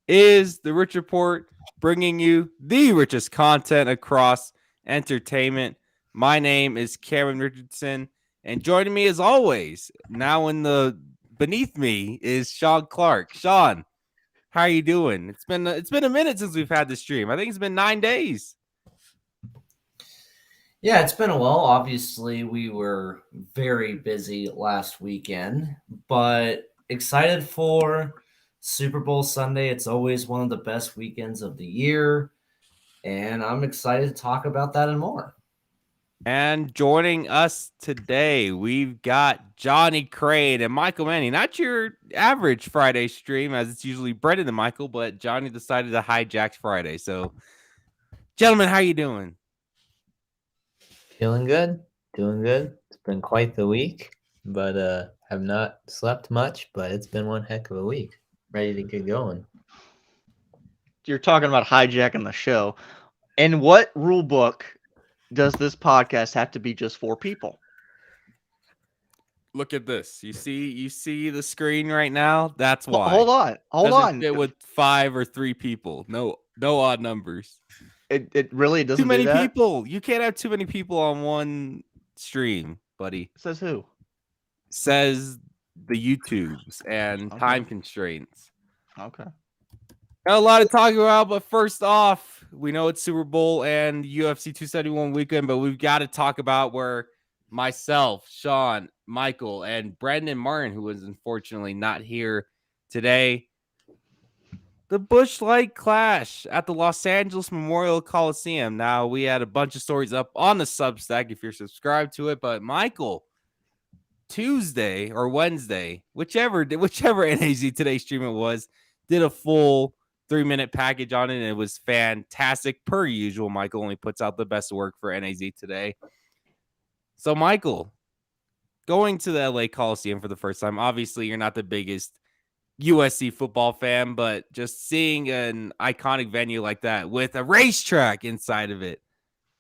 is the Rich Report, bringing you the richest content across entertainment. My name is Cameron Richardson, and joining me as always, now in the beneath me, is Sean Clark. Sean, how are you doing? It's been a minute since we've had the stream. I think it's been 9 days. Yeah, it's been a while. Obviously, we were very busy last weekend, but excited for Super Bowl Sunday. It's always one of the best weekends of the year, and I'm excited to talk about that and more. And joining us today, we've got Johnny Crane and Michael Manning. Not your average Friday stream, as it's usually Brendan and Michael, but Johnny decided to hijack Friday. So, gentlemen, how you doing? Feeling good, doing good. It's been quite the week, but have not slept much, but it's been one heck of a week. Ready to get going. You're talking about hijacking the show. In what rule book does this podcast have to be just 4 people? Look at this. You see the screen right now? That's why. Hold on. Doesn't fit with 5 or 3 people. No odd numbers. It really doesn't Too many do that? people. You can't have too many people on one stream, buddy. Says who? Says the YouTubes and Okay. time constraints. Okay. Got a lot to talk about, but first off, we know it's Super Bowl and UFC 271 weekend, but we've got to talk about where myself, Sean, Michael, and Brendan Martin, who was unfortunately not here today, the Busch Light Clash at the Los Angeles Memorial Coliseum. Now, we had a bunch of stories up on the Substack if you're subscribed to it, but Michael, Tuesday or Wednesday, whichever NAZ Today stream it was, did a full 3-minute package on it, and it was fantastic per usual. Michael only puts out the best work for NAZ Today. So, Michael, going to the LA Coliseum for the first time, obviously you're not the biggest USC football fan, but just seeing an iconic venue like that with a racetrack inside of it,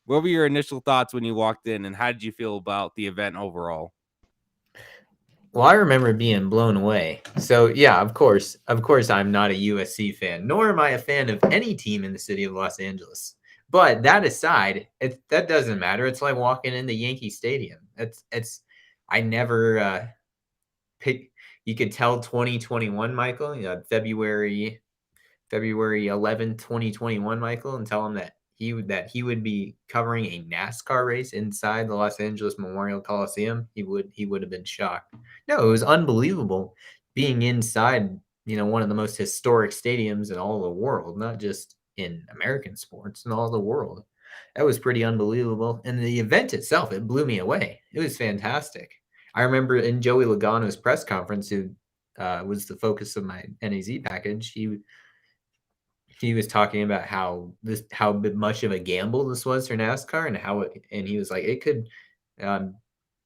what were your initial thoughts when you walked in, and how did you feel about the event overall? Well, I remember being blown away. So yeah, of course, I'm not a USC fan, nor am I a fan of any team in the city of Los Angeles. But that aside, that doesn't matter. It's like walking into Yankee Stadium. I never pick. You could tell 2021, Michael, February 11, 2021, Michael, and tell him that he would be covering a NASCAR race inside the Los Angeles Memorial Coliseum. He would have been shocked. No, it was unbelievable being inside, one of the most historic stadiums in all the world, not just in American sports, in all the world. That was pretty unbelievable. And the event itself, it blew me away. It was fantastic. I remember in Joey Logano's press conference, who was the focus of my NAZ package, he was talking about how much of a gamble this was for NASCAR, and he was like,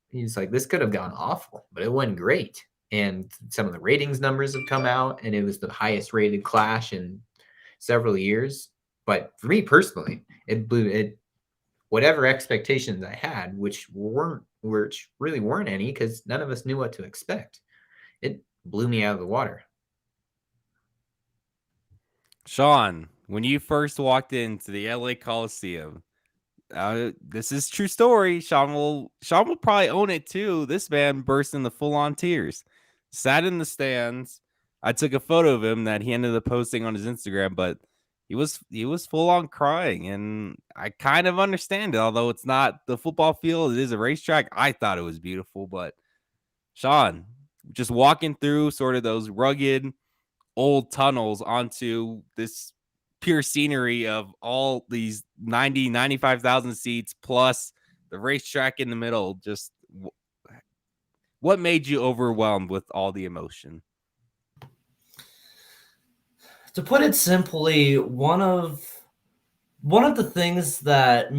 he's like, this could have gone awful, but it went great. And some of the ratings numbers have come out, and it was the highest rated clash in several years. But for me personally, it blew it. Whatever expectations I had, which really weren't any, because none of us knew what to expect, it blew me out of the water. Sean, when you first walked into the LA Coliseum, this is true story. Sean will probably own it too. This man burst into full-on tears, sat in the stands. I took a photo of him that he ended up posting on his Instagram, but he was full-on crying, and I kind of understand it. Although it's not the football field, it is a racetrack. I thought it was beautiful, but Sean, just walking through sort of those rugged old tunnels onto this pure scenery of all these 95,000 seats plus the racetrack in the middle. Just what made you overwhelmed with all the emotion? To put it simply, one of the things that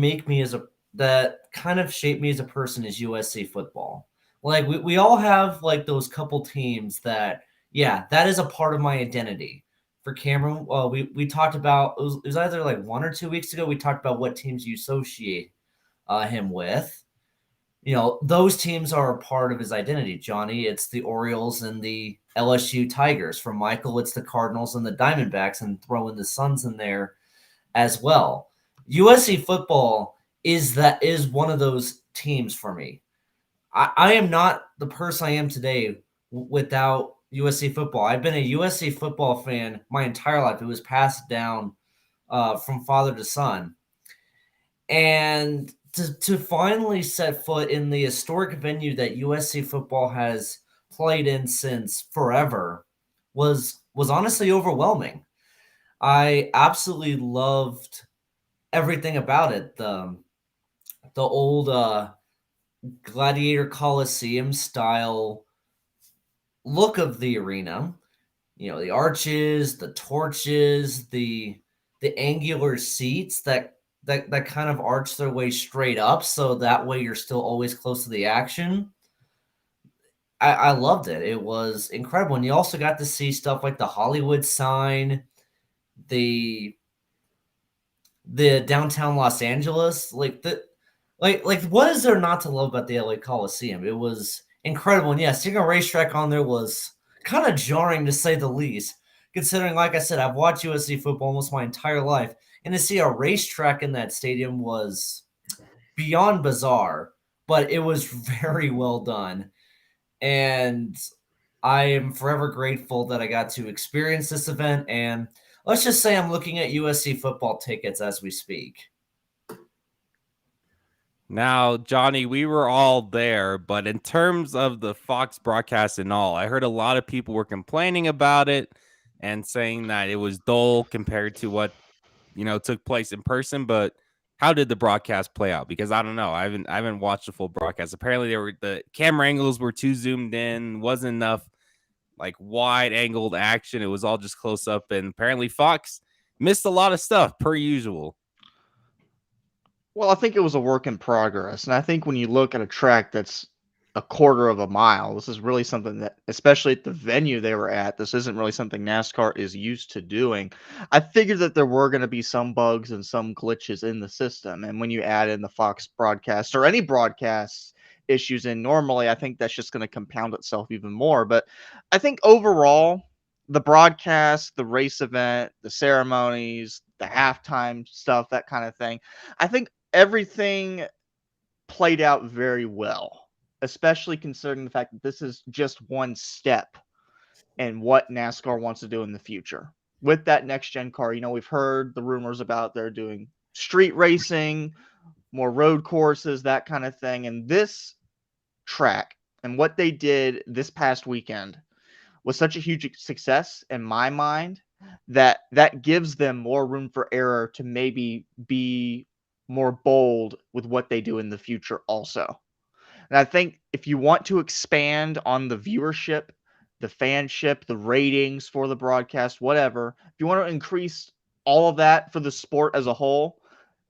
that kind of shape me as a person is USC football. Like we all have like those couple teams that, yeah, that is a part of my identity. For Cameron, we talked about, it was either like 1 or 2 weeks ago, we talked about what teams you associate him with. Those teams are a part of his identity. Johnny, it's the Orioles and the LSU Tigers. For Michael, it's the Cardinals and the Diamondbacks, and throw in the Suns in there as well. USC football is one of those teams for me. I am not the person I am today without USC football. I've been a USC football fan my entire life. It was passed down from father to son. And to finally set foot in the historic venue that USC football has played in since forever was honestly overwhelming. I absolutely loved everything about it. The old Gladiator Coliseum style look of the arena, the arches, the torches, the angular seats that kind of arch their way straight up, so that way you're still always close to the action. I loved it. It was incredible. And you also got to see stuff like the Hollywood sign, the downtown Los Angeles, like what is there not to love about the LA Coliseum? It was incredible. And yeah, seeing a racetrack on there was kind of jarring, to say the least, considering, like I said, I've watched USC football almost my entire life, and to see a racetrack in that stadium was beyond bizarre, but it was very well done. And I am forever grateful that I got to experience this event. And let's just say I'm looking at USC football tickets as we speak. Now, Johnny, we were all there, but in terms of the Fox broadcast and all, I heard a lot of people were complaining about it and saying that it was dull compared to what, took place in person. But how did the broadcast play out? Because I don't know. I haven't watched the full broadcast. Apparently the camera angles were too zoomed in, wasn't enough like wide angled action. It was all just close up, and apparently Fox missed a lot of stuff per usual. Well, I think it was a work in progress. And I think when you look at a track that's a quarter of a mile, this is really something that, especially at the venue they were at, this isn't really something NASCAR is used to doing. I figured that there were going to be some bugs and some glitches in the system. And when you add in the Fox broadcast or any broadcast issues in normally, I think that's just going to compound itself even more. But I think overall, the broadcast, the race event, the ceremonies, the halftime stuff, that kind of thing, I think everything played out very well, especially considering the fact that this is just one step in what NASCAR wants to do in the future. With that next gen car, we've heard the rumors about they're doing street racing, more road courses, that kind of thing. And this track and what they did this past weekend was such a huge success in my mind that gives them more room for error to maybe be more bold with what they do in the future also. And I think if you want to expand on the viewership, the fanship, the ratings for the broadcast, whatever, if you want to increase all of that for the sport as a whole,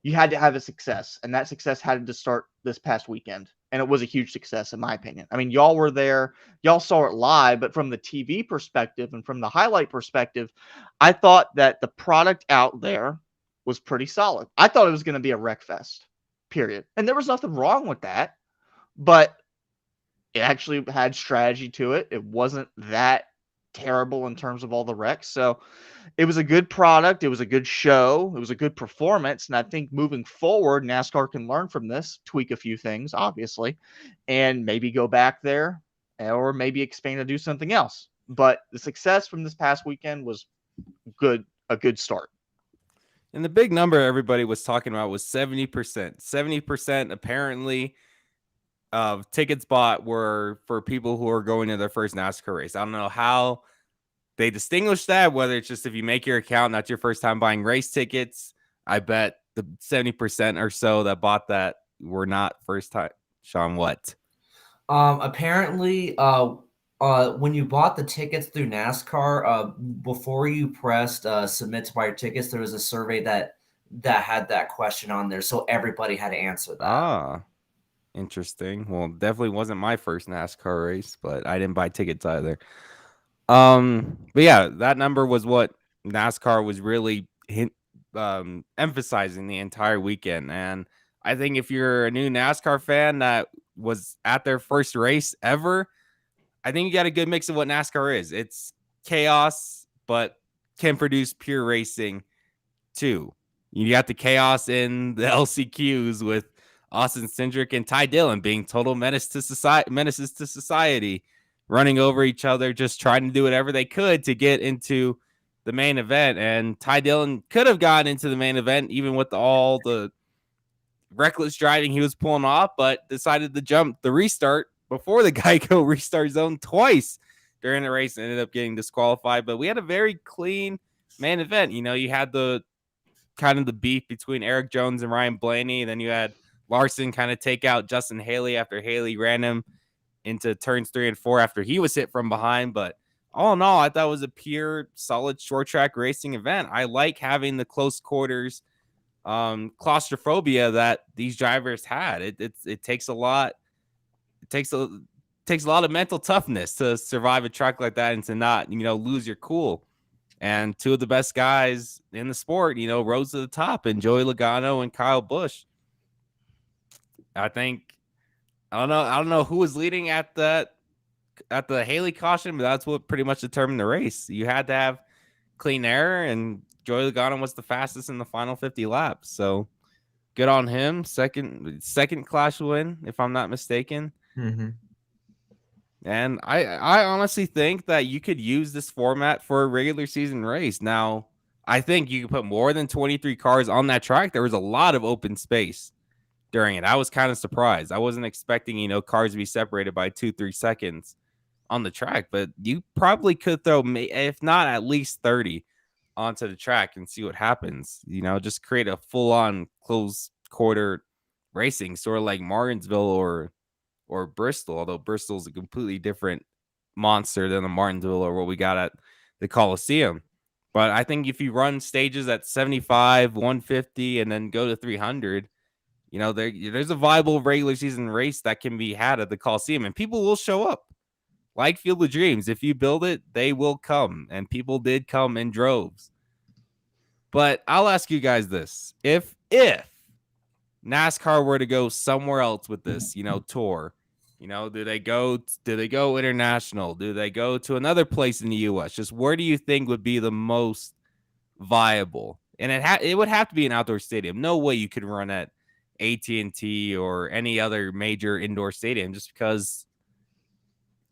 you had to have a success. And that success had to start this past weekend. And it was a huge success, in my opinion. I mean, y'all were there, y'all saw it live, but from the TV perspective and from the highlight perspective, I thought that the product out there was pretty solid. I thought it was going to be a wreck fest, period. And there was nothing wrong with that, but it actually had strategy to it. It wasn't that terrible in terms of all the wrecks. So it was a good product. It was a good show. It was a good performance. And I think moving forward, NASCAR can learn from this, tweak a few things, obviously, and maybe go back there or maybe expand to do something else. But the success from this past weekend was good, a good start. And the big number everybody was talking about was 70%. 70% apparently of tickets bought were for people who are going to their first NASCAR race. I don't know how they distinguish that, whether it's just if you make your account, that's your first time buying race tickets. I bet the 70% or so that bought that were not first time. Sean, what? Apparently, when you bought the tickets through NASCAR, before you pressed submit to buy your tickets, there was a survey that had that question on there, so everybody had to answer that. Ah, interesting. Well, definitely wasn't my first NASCAR race, but I didn't buy tickets either. But yeah, that number was what NASCAR was really emphasizing the entire weekend. And I think if you're a new NASCAR fan that was at their first race ever, I think you got a good mix of what NASCAR is. It's chaos, but can produce pure racing too. You got the chaos in the LCQs with Austin Cindric and Ty Dillon being total menaces to society, running over each other, just trying to do whatever they could to get into the main event. And Ty Dillon could have gotten into the main event even with all the reckless driving he was pulling off, but decided to jump the restart before the Geico restart zone twice during the race and ended up getting disqualified. But we had a very clean main event. You know, you had the kind of the beef between Eric Jones and Ryan Blaney. Then you had Larson kind of take out Justin Haley after Haley ran him into turns 3 and 4 after he was hit from behind. But all in all, I thought it was a pure, solid short track racing event. I like having the close quarters claustrophobia that these drivers had. It takes a lot. It takes a lot of mental toughness to survive a track like that and to not, lose your cool. And two of the best guys in the sport, rose to the top, and Joey Logano and Kyle Busch. I don't know who was leading at the Haley caution, but that's what pretty much determined the race. You had to have clean air, and Joey Logano was the fastest in the final 50 laps. So good on him. Second Clash win, if I'm not mistaken. Mm-hmm. And I honestly think that you could use this format for a regular season race. Now, I think you could put more than 23 cars on that track. There was a lot of open space during it. I was kind of surprised. I wasn't expecting, cars to be separated by 2-3 seconds on the track, but you probably could throw, if not at least 30 onto the track and see what happens. Just create a full-on close quarter racing, sort of like Martinsville or Bristol, although Bristol's a completely different monster than the Martinsville or what we got at the Coliseum. But I think if you run stages at 75, 150, and then go to 300, there's a viable regular season race that can be had at the Coliseum, and people will show up. Like Field of Dreams, if you build it, they will come, and people did come in droves. But I'll ask you guys this. If NASCAR were to go somewhere else with this, tour, do they go international? Do they go to another place in the US? Just where do you think would be the most viable? And it would have to be an outdoor stadium. No way you could run at AT&T or any other major indoor stadium, just because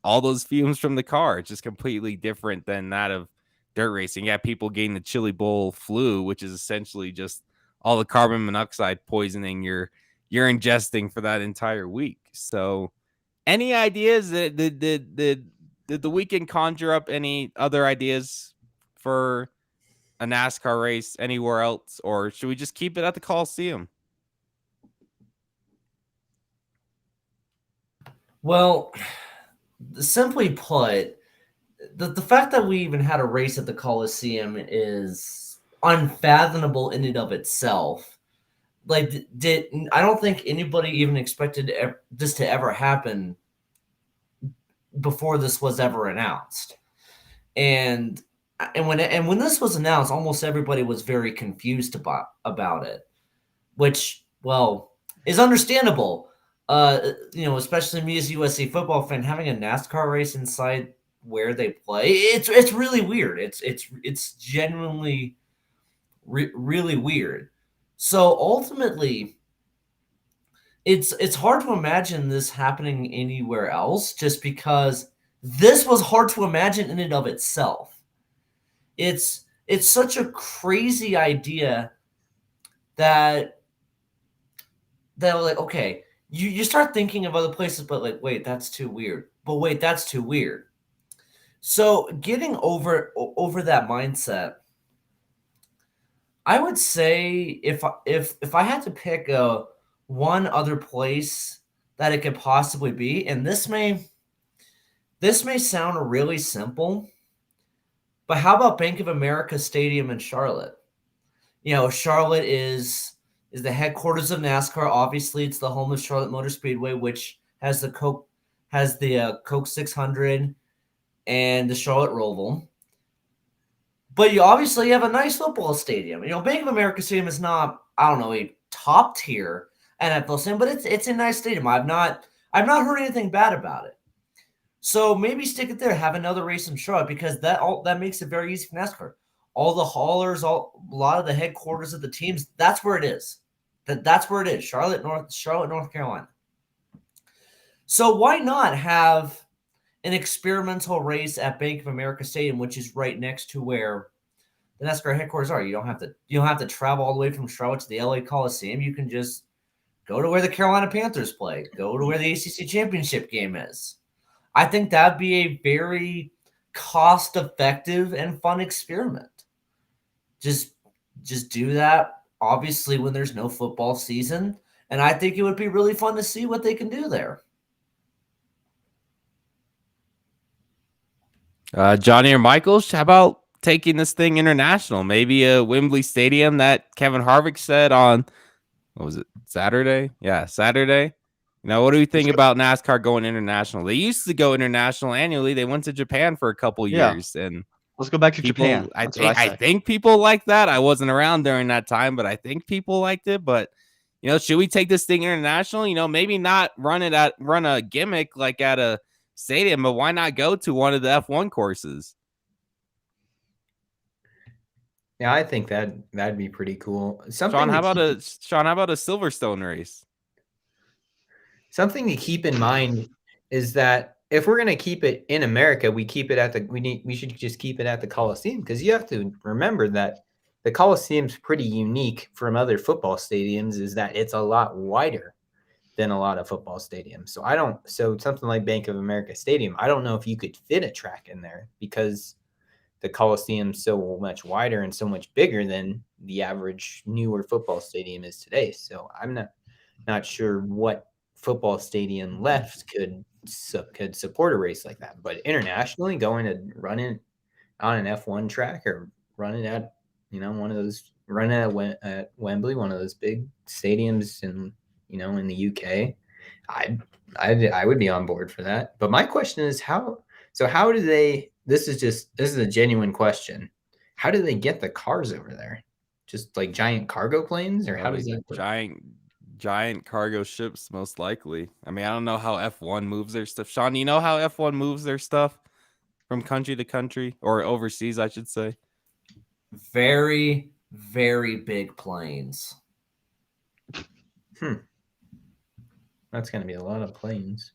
all those fumes from the car, it's just completely different than that of dirt racing. Yeah, people getting the Chili Bowl flu, which is essentially just all the carbon monoxide poisoning you're ingesting for that entire week. So any ideas? Did the weekend conjure up any other ideas for a NASCAR race anywhere else, or should we just keep it at the Coliseum? Well, simply put, the fact that we even had a race at the Coliseum is unfathomable in and of itself. Like, I don't think anybody even expected this to ever happen before this was ever announced. And when this was announced, almost everybody was very confused about it, which, well, is understandable. Especially me as a USC football fan, having a NASCAR race inside where they play, it's really weird. It's genuinely really weird. So ultimately, it's hard to imagine this happening anywhere else, just because this was hard to imagine in and of itself. It's such a crazy idea that like, okay, you start thinking of other places, but like, wait, that's too weird. But wait, that's too weird. So getting over that mindset, I would say if I had to pick one other place that it could possibly be, and this may sound really simple, but how about Bank of America Stadium in Charlotte? Charlotte is the headquarters of NASCAR. Obviously, it's the home of Charlotte Motor Speedway, which has the Coke 600 and the Charlotte Roval. But you obviously have a nice football stadium. Bank of America Stadium is not, I don't know, a top tier NFL stadium, but it's a nice stadium. I've not heard anything bad about it. So maybe stick it there. Have another race in Charlotte because that makes it very easy for NASCAR. All the haulers, a lot of the headquarters of the teams, that's where it is. That's where it is. Charlotte, North Carolina. So why not have an experimental race at Bank of America Stadium, which is right next to where the NASCAR headquarters are? You don't have to travel all the way from Charlotte to the LA Coliseum. You can just go to where the Carolina Panthers play. Go to where the ACC championship game is. I think that'd be a very cost-effective and fun experiment. Just do that, obviously, when there's no football season. And I think it would be really fun to see what they can do there. Johnny or Michaels, how about taking this thing international? Maybe a Wembley Stadium that Kevin Harvick said on, what was it, Saturday? Yeah, Saturday. Now, what do you think about NASCAR going international? They used to go international annually. They went to Japan for a couple years, and let's go back to people, Japan. I think people like that. I wasn't around during that time, but I think people liked it. But should we take this thing international? Maybe not run a gimmick like at a stadium, but why not go to one of the F1 courses? Yeah, I think that'd be pretty cool. Sean, how about a Silverstone race? Something to keep in mind is that if we're gonna keep it in America, we should just keep it at the Coliseum, because you have to remember that the Coliseum's pretty unique from other football stadiums, is that it's a lot wider than a lot of football stadiums. So something like Bank of America Stadium, I don't know if you could fit a track in there because the Coliseum's so much wider and so much bigger than the average newer football stadium is today. So I'm not sure what football stadium left could support a race like that. But internationally, going to run it on an F1 track or run it at at Wembley, one of those big stadiums in the UK, I would be on board for that. But my question is how do they? This is a genuine question. How do they get the cars over there? Just like giant cargo planes, or how does that work? Giant cargo ships, most likely. I mean, I don't know how F1 moves their stuff. Sean, you know how F1 moves their stuff from country to country, or overseas, I should say? Very, very big planes. That's going to be a lot of planes.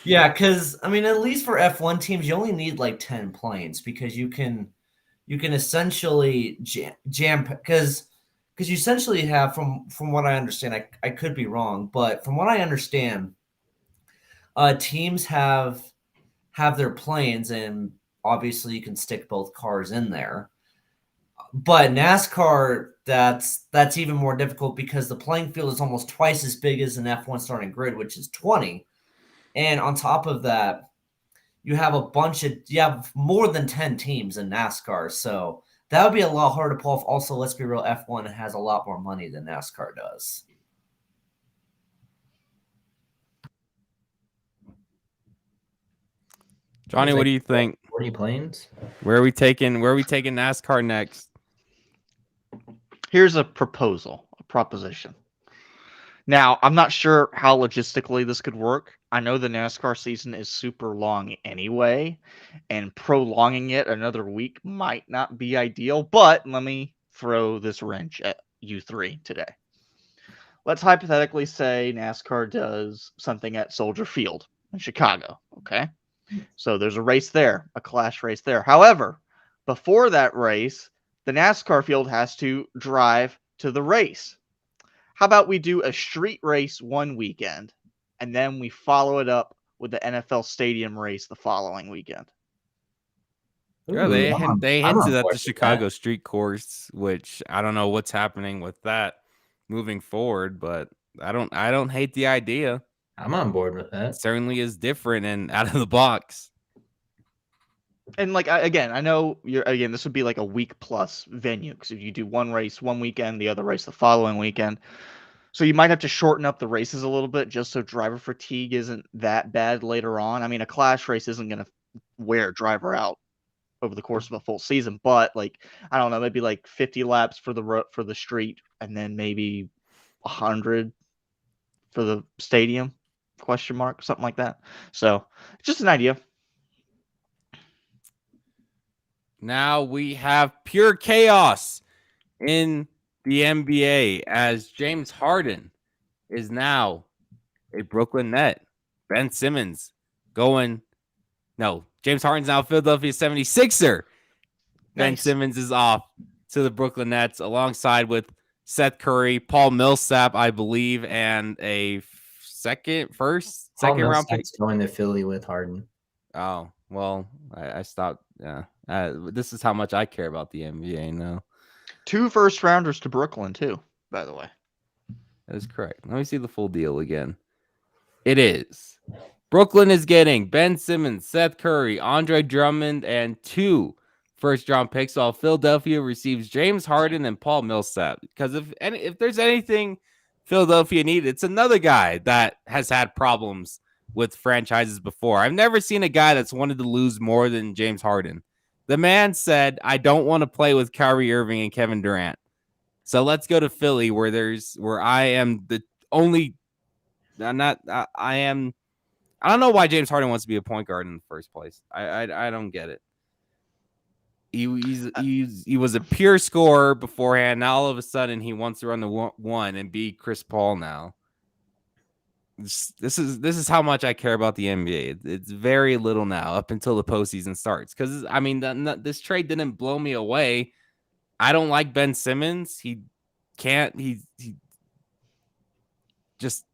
Yeah, because I mean, at least for F1 teams, you only need like 10 planes because you can essentially jam because you essentially have from what I understand, I could be wrong, but from what I understand, teams have their planes, and obviously you can stick both cars in there. But NASCAR, that's even more difficult because the playing field is almost twice as big as an F1 starting grid, which is 20. And on top of that, you have more than 10 teams in NASCAR. So that would be a lot harder to pull off. Also, let's be real, F1 has a lot more money than NASCAR does. Johnny, what do you think? 40 planes? Where are we taking NASCAR next? Here's a proposition. Now, I'm not sure how logistically this could work. I know the NASCAR season is super long anyway, and prolonging it another week might not be ideal, but let me throw this wrench at you three today. Let's hypothetically say NASCAR does something at Soldier Field in Chicago, okay? So there's a race there, a Clash race there. However, before that race, the NASCAR field has to drive to the race. How about we do a street race one weekend, and then we follow it up with the NFL stadium race the following weekend? Yeah, they hinted at the Chicago street course, which I don't know what's happening with that moving forward, but I don't hate the idea. I'm on board with that. It certainly is different and out of the box. And like I know this would be like a week plus venue, because if you do one race one weekend, the other race the following weekend, so you might have to shorten up the races a little bit just so driver fatigue isn't that bad later on. I mean, a Clash race isn't going to wear a driver out over the course of a full season, but like I don't know, maybe like 50 laps for the street, and then maybe 100 for the stadium. Question mark, something like that. So just an idea. Now we have pure chaos in the NBA as James Harden is now a Brooklyn Net. Ben Simmons James Harden's now a Philadelphia 76er. Ben Nice. Simmons is off to the Brooklyn Nets alongside with Seth Curry, Paul Millsap, I believe, and a second round pick. Going to Philly with Harden. Oh, well, I stopped. Yeah. This is how much I care about the NBA now. 2 first-rounders to Brooklyn, too, by the way. That is correct. Let me see the full deal again. It is. Brooklyn is getting Ben Simmons, Seth Curry, Andre Drummond, and 2 first-round picks, while Philadelphia receives James Harden and Paul Millsap. Because if there's anything Philadelphia needed, it's another guy that has had problems with franchises before. I've never seen a guy that's wanted to lose more than James Harden. The man said, I don't want to play with Kyrie Irving and Kevin Durant. So let's go to Philly where I am the only I don't know why James Harden wants to be a point guard in the first place. I don't get it. He was a pure scorer beforehand. Now all of a sudden he wants to run the one and be Chris Paul now. This is how much I care about the NBA. It's very little now up until the postseason starts. Because I mean, this trade didn't blow me away. I don't like Ben Simmons. He just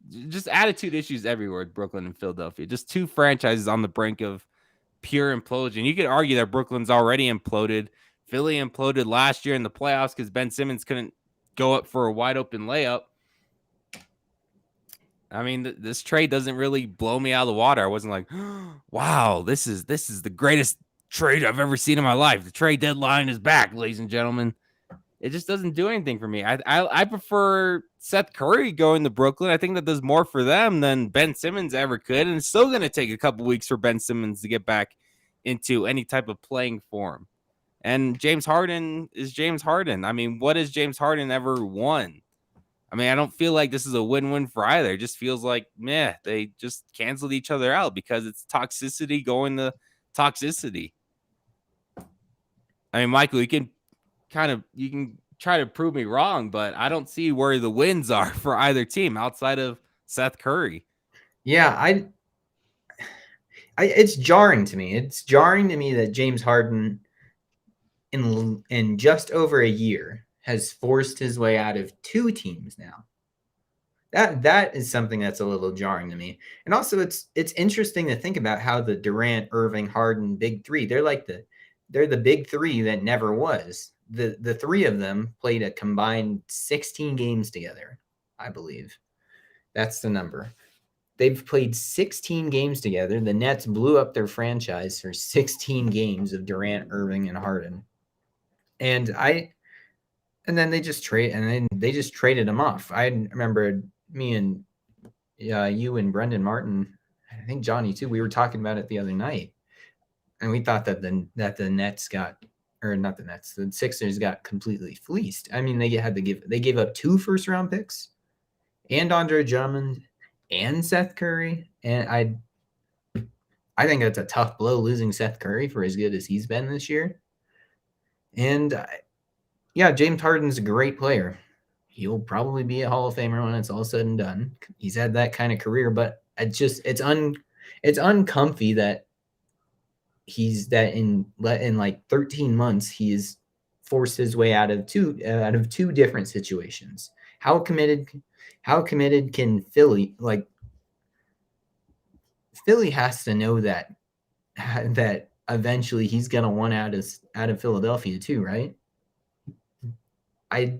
attitude issues everywhere with Brooklyn and Philadelphia. Just 2 franchises on the brink of pure implosion. You could argue that Brooklyn's already imploded. Philly imploded last year in the playoffs because Ben Simmons couldn't go up for a wide open layup. I mean, this trade doesn't really blow me out of the water. I wasn't like, wow, this is the greatest trade I've ever seen in my life. The trade deadline is back, ladies and gentlemen. It just doesn't do anything for me. I prefer Seth Curry going to Brooklyn. I think that does more for them than Ben Simmons ever could. And it's still going to take a couple weeks for Ben Simmons to get back into any type of playing form. And James Harden is James Harden. I mean, what has James Harden ever won? I mean, I don't feel like this is a win-win for either. It just feels like, they just canceled each other out because it's toxicity going to toxicity. I mean, Michael, you can try to prove me wrong, but I don't see where the wins are for either team outside of Seth Curry. Yeah, it's jarring to me. It's jarring to me that James Harden in just over a year has forced his way out of 2 teams now. That is something that's a little jarring to me. And also it's interesting to think about how the Durant, Irving, Harden big 3, they're the big 3 that never was. The 3 of them played a combined 16 games together, I believe. That's the number. They've played 16 games together. The Nets blew up their franchise for 16 games of Durant, Irving, and Harden. And then they just traded them off. I remember me and you and Brendan Martin, I think Johnny too, we were talking about it the other night. And we thought that the Nets the Sixers got completely fleeced. I mean, they gave up 2 first-round picks and Andre Drummond and Seth Curry. And I think that's a tough blow, losing Seth Curry for as good as he's been this year. And James Harden's a great player. He'll probably be a Hall of Famer when it's all said and done. He's had that kind of career, but it's uncomfy that in like 13 months he's forced his way out of two different situations. How committed can Philly, like, Philly has to know that eventually he's gonna want out of Philadelphia too, right? I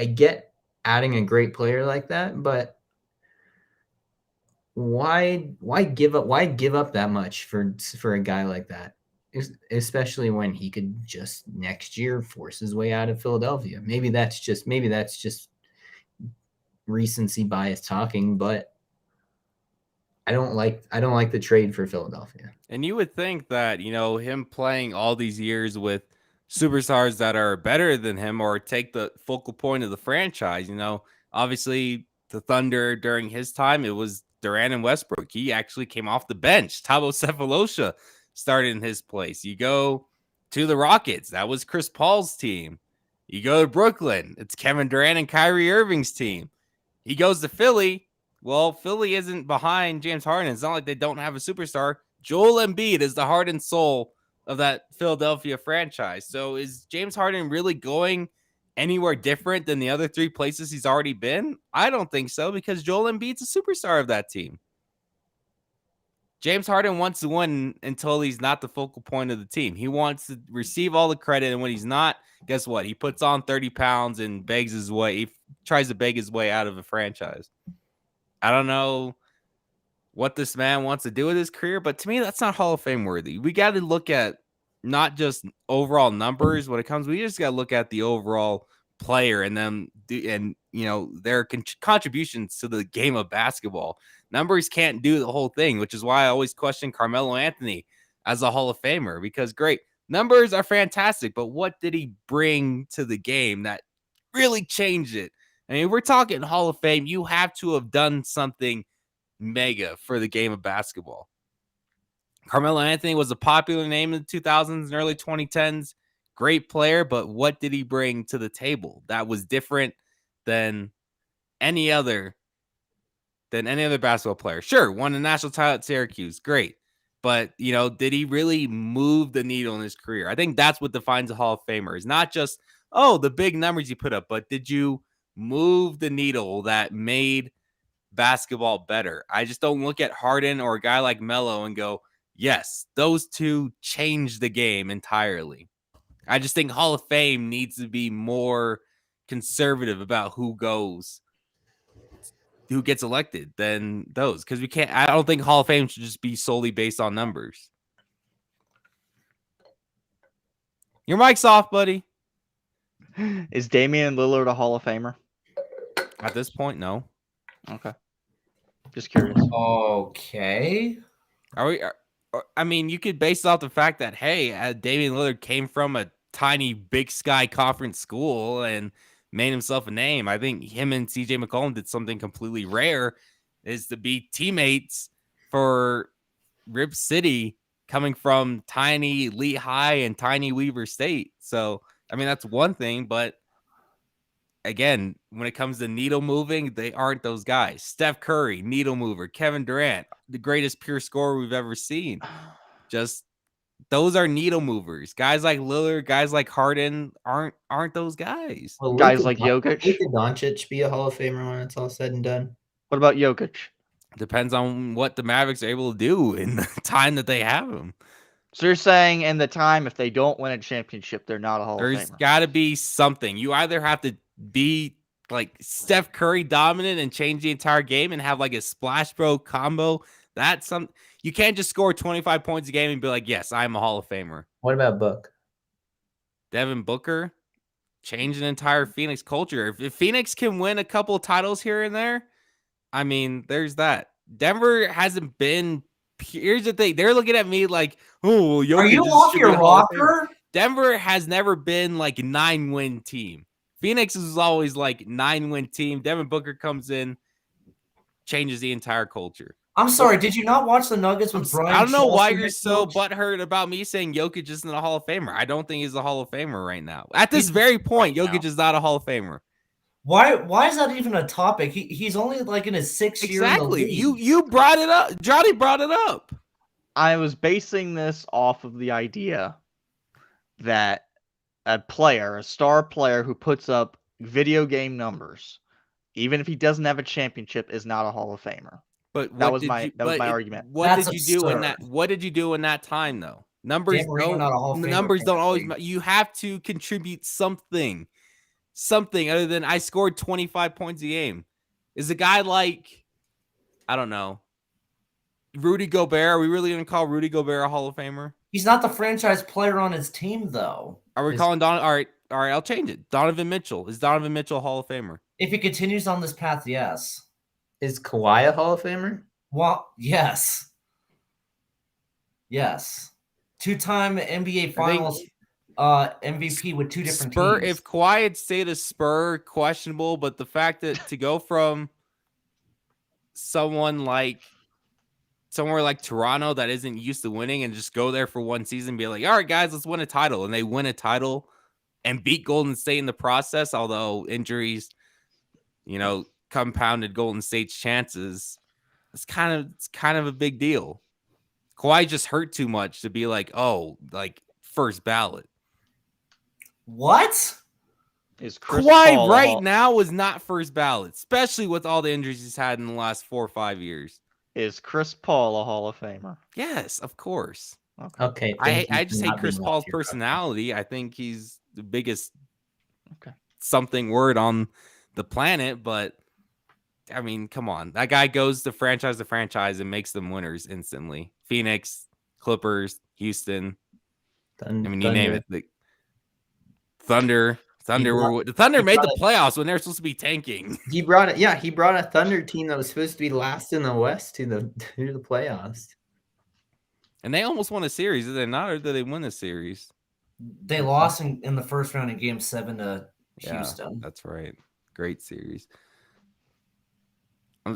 get adding a great player like that, but why give up that much for a guy like that, especially when he could just next year force his way out of Philadelphia? Maybe that's just recency bias talking, but I don't like the trade for Philadelphia. And you would think that, him playing all these years with superstars that are better than him or take the focal point of the franchise, obviously the Thunder during his time, it was Durant and Westbrook. He actually came off the bench. Thabo Sefolosha started in his place. You go to the Rockets. That was Chris Paul's team. You go to Brooklyn. It's Kevin Durant and Kyrie Irving's team. He goes to Philly. Well, Philly isn't behind James Harden. It's not like they don't have a superstar. Joel Embiid is the heart and soul of that Philadelphia franchise. So is James Harden really going anywhere different than the other three places he's already been? I don't think so, because Joel Embiid's a superstar of that team. James Harden wants to win until he's not the focal point of the team. He wants to receive all the credit, and when he's not, guess what? He puts on 30 pounds and begs his way. He tries to beg his way out of a franchise. I don't know what this man wants to do with his career, but to me, that's not Hall of Fame worthy. We got to look at not just overall numbers when it comes. We just got to look at the overall player and them, and their contributions to the game of basketball. Numbers can't do the whole thing, which is why I always question Carmelo Anthony as a Hall of Famer, because great numbers are fantastic, but what did he bring to the game that really changed it? I mean, we're talking Hall of Fame. You have to have done something mega for the game of basketball. Carmelo Anthony was a popular name in the 2000s and early 2010s. Great player, but what did he bring to the table that was different than any other basketball player? Sure, won a national title at Syracuse. Great. But, did he really move the needle in his career? I think that's what defines a Hall of Famer. It's not just, the big numbers you put up, but did you move the needle that made basketball better? I just don't look at Harden or a guy like Melo and go, yes, those two changed the game entirely. I just think Hall of Fame needs to be more conservative about who gets elected than those, because I don't think Hall of Fame should just be solely based on numbers. Your mic's off, buddy. Is Damian Lillard a Hall of Famer? At this point, no. Okay. Just curious. Okay. You could base it off the fact that, hey, Damian Lillard came from a tiny Big Sky Conference school and made himself a name. I think him and CJ McCollum did something completely rare, is to be teammates for Rip City, coming from tiny Lehigh and tiny Weber State. So, that's one thing, but again, when it comes to needle moving, they aren't those guys. Steph Curry, needle mover. Kevin Durant, the greatest pure scorer we've ever seen. Just those are needle movers. Guys like Lillard, guys like Harden aren't those guys. Well, Guys like Jokic. Could Doncic be a Hall of Famer when it's all said and done? What about Jokic? Depends on what the Mavericks are able to do in the time that they have him. So you're saying in the time, if they don't win a championship, they're not a Hall of There's Famer? got to be something. You either have to be like Steph Curry dominant and change the entire game and have like a splash bro combo. You can't just score 25 points a game and be like, yes, I'm a Hall of Famer. What about Book? Devin Booker changed an entire Phoenix culture. If Phoenix can win a couple of titles here and there, there's that. Denver hasn't been. Here's the thing. They're looking at me like, oh, are you off your rocker? Denver has never been like a 9-win team. Phoenix is always like 9-win team. Devin Booker comes in, changes the entire culture. I'm sorry. Did you not watch the Nuggets with Brian? I don't know why Chelsea you're so butthurt about me saying Jokic isn't a Hall of Famer. I don't think he's a Hall of Famer right now. At this very point, Jokic is not a Hall of Famer. Why is that even a topic? He's only like in his 6th year. Exactly. You brought it up. Johnny brought it up. I was basing this off of the idea that a star player who puts up video game numbers, even if he doesn't have a championship, is not a Hall of Famer. But that was my argument. What did you do in that? What did you do in that time though? Numbers don't always. You have to contribute something other than I scored 25 points a game. Is a guy like, I don't know, Rudy Gobert? Are we really going to call Rudy Gobert a Hall of Famer? He's not the franchise player on his team, though. Are we calling All right, I'll change it. Donovan Mitchell. Is Donovan Mitchell a Hall of Famer? If he continues on this path, yes. Is Kawhi a Hall of Famer? Well, yes. Yes. 2-time NBA Finals MVP with 2 different teams. If Kawhi had stayed a Spur, questionable, but the fact that to go from somewhere like Toronto that isn't used to winning and just go there for one season and be like, all right, guys, let's win a title. And they win a title and beat Golden State in the process, although injuries, compounded Golden State's chances. It's kind of a big deal. Kawhi just hurt too much to be like, first ballot. What? Is Chris Kawhi Paul right now is not first ballot, especially with all the injuries he's had in the last 4 or 5 years. Is Chris Paul a Hall of Famer? Yes, of course. Okay. I just hate Chris Paul's personality. I think he's the biggest something word on the planet, but I mean, come on. That guy goes to franchise and makes them winners instantly. Phoenix, Clippers, Houston. You name it. The Thunder. The Thunder made the playoffs when they were supposed to be tanking. He brought a Thunder team that was supposed to be last in the West to the playoffs. And they almost won a series, did they not? Or did they win a series? They lost in the first round in Game 7 to Houston. That's right. Great series.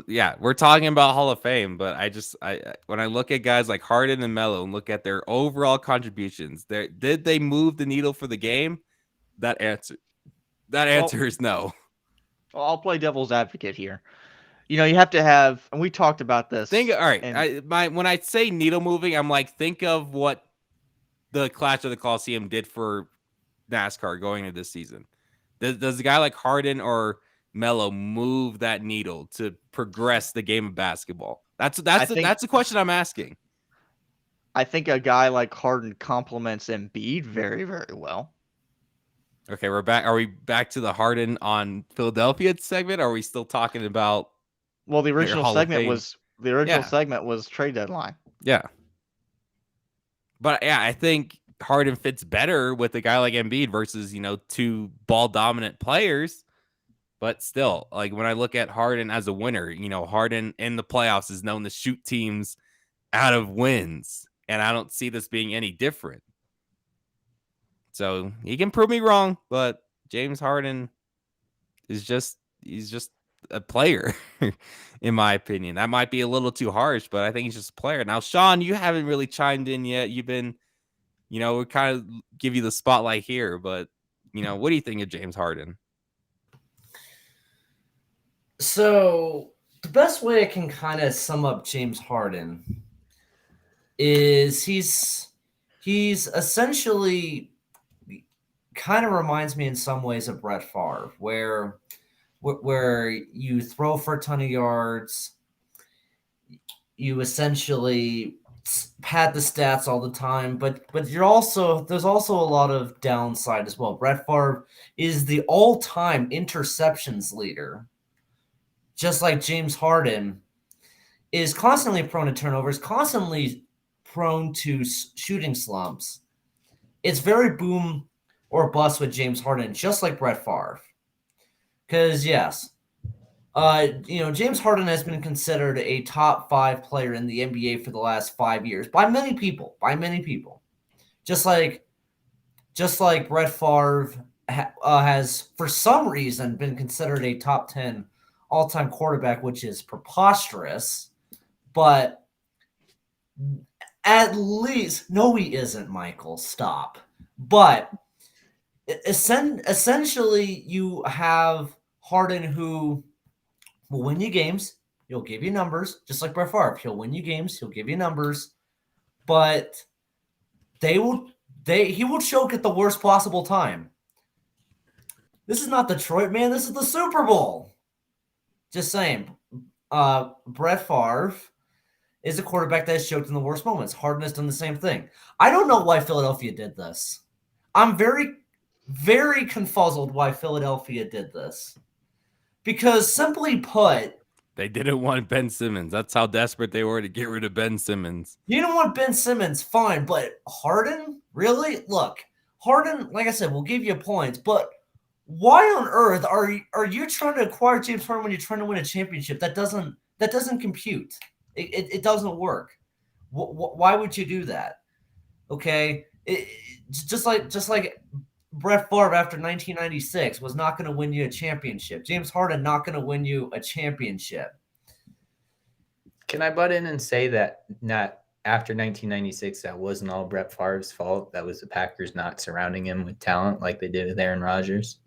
We're talking about Hall of Fame, but when I look at guys like Harden and Melo and look at their overall contributions, did they move the needle for the game? That answer is no. Well, I'll play devil's advocate here. You have to have, and we talked about this. When I say needle moving, I'm like, think of what the Clash of the Coliseum did for NASCAR going into this season. Does a guy like Harden or Melo move that needle to progress the game of basketball? That's the question I'm asking. I think a guy like Harden complements Embiid very, very well. Okay, we're back. Are we back to the Harden on Philadelphia segment? Or are we still talking about? Well, the original segment was trade deadline. Yeah, but I think Harden fits better with a guy like Embiid versus two ball dominant players. But still, like when I look at Harden as a winner, Harden in the playoffs is known to shoot teams out of wins, and I don't see this being any different. So he can prove me wrong, but James Harden he's just a player, in my opinion. That might be a little too harsh, but I think he's just a player. Now, Sean, you haven't really chimed in yet. You've been, we kind of give you the spotlight here, but what do you think of James Harden? So the best way I can kind of sum up James Harden is he's essentially kind of reminds me in some ways of Brett Favre, where you throw for a ton of yards, you essentially pad the stats all the time, but there's also a lot of downside as well. Brett Favre is the all-time interceptions leader, just like James Harden is constantly prone to turnovers, constantly prone to shooting slumps. It's very boom or bust with James Harden, just like Brett Favre. Because, yes, James Harden has been considered a top 5 player in the NBA for the last 5 years by many people. Just like Brett Favre has, for some reason, been considered a top 10 all-time quarterback, which is preposterous. But at least, no, he isn't, Michael. Stop. But essentially, you have Harden who will win you games. He'll give you numbers, just like Brett Favre. He'll win you games. He'll give you numbers. But he will choke at the worst possible time. This is not Detroit, man. This is the Super Bowl. Just saying. Brett Favre is a quarterback that has choked in the worst moments. Harden has done the same thing. I don't know why Philadelphia did this. I'm very, very confuzzled why Philadelphia did this. Because simply put, they didn't want Ben Simmons. That's how desperate they were to get rid of Ben Simmons. You don't want Ben Simmons, fine, but Harden? Really? Look, Harden, like I said, will give you points, but why on earth are you trying to acquire James Harden when you're trying to win a championship? That doesn't compute. It doesn't work. Why would you do that? Okay, just like Brett Favre after 1996 was not going to win you a championship. James Harden not going to win you a championship. Can I butt in and say that not after 1996, that wasn't all Brett Favre's fault? That was the Packers not surrounding him with talent like they did with Aaron Rodgers.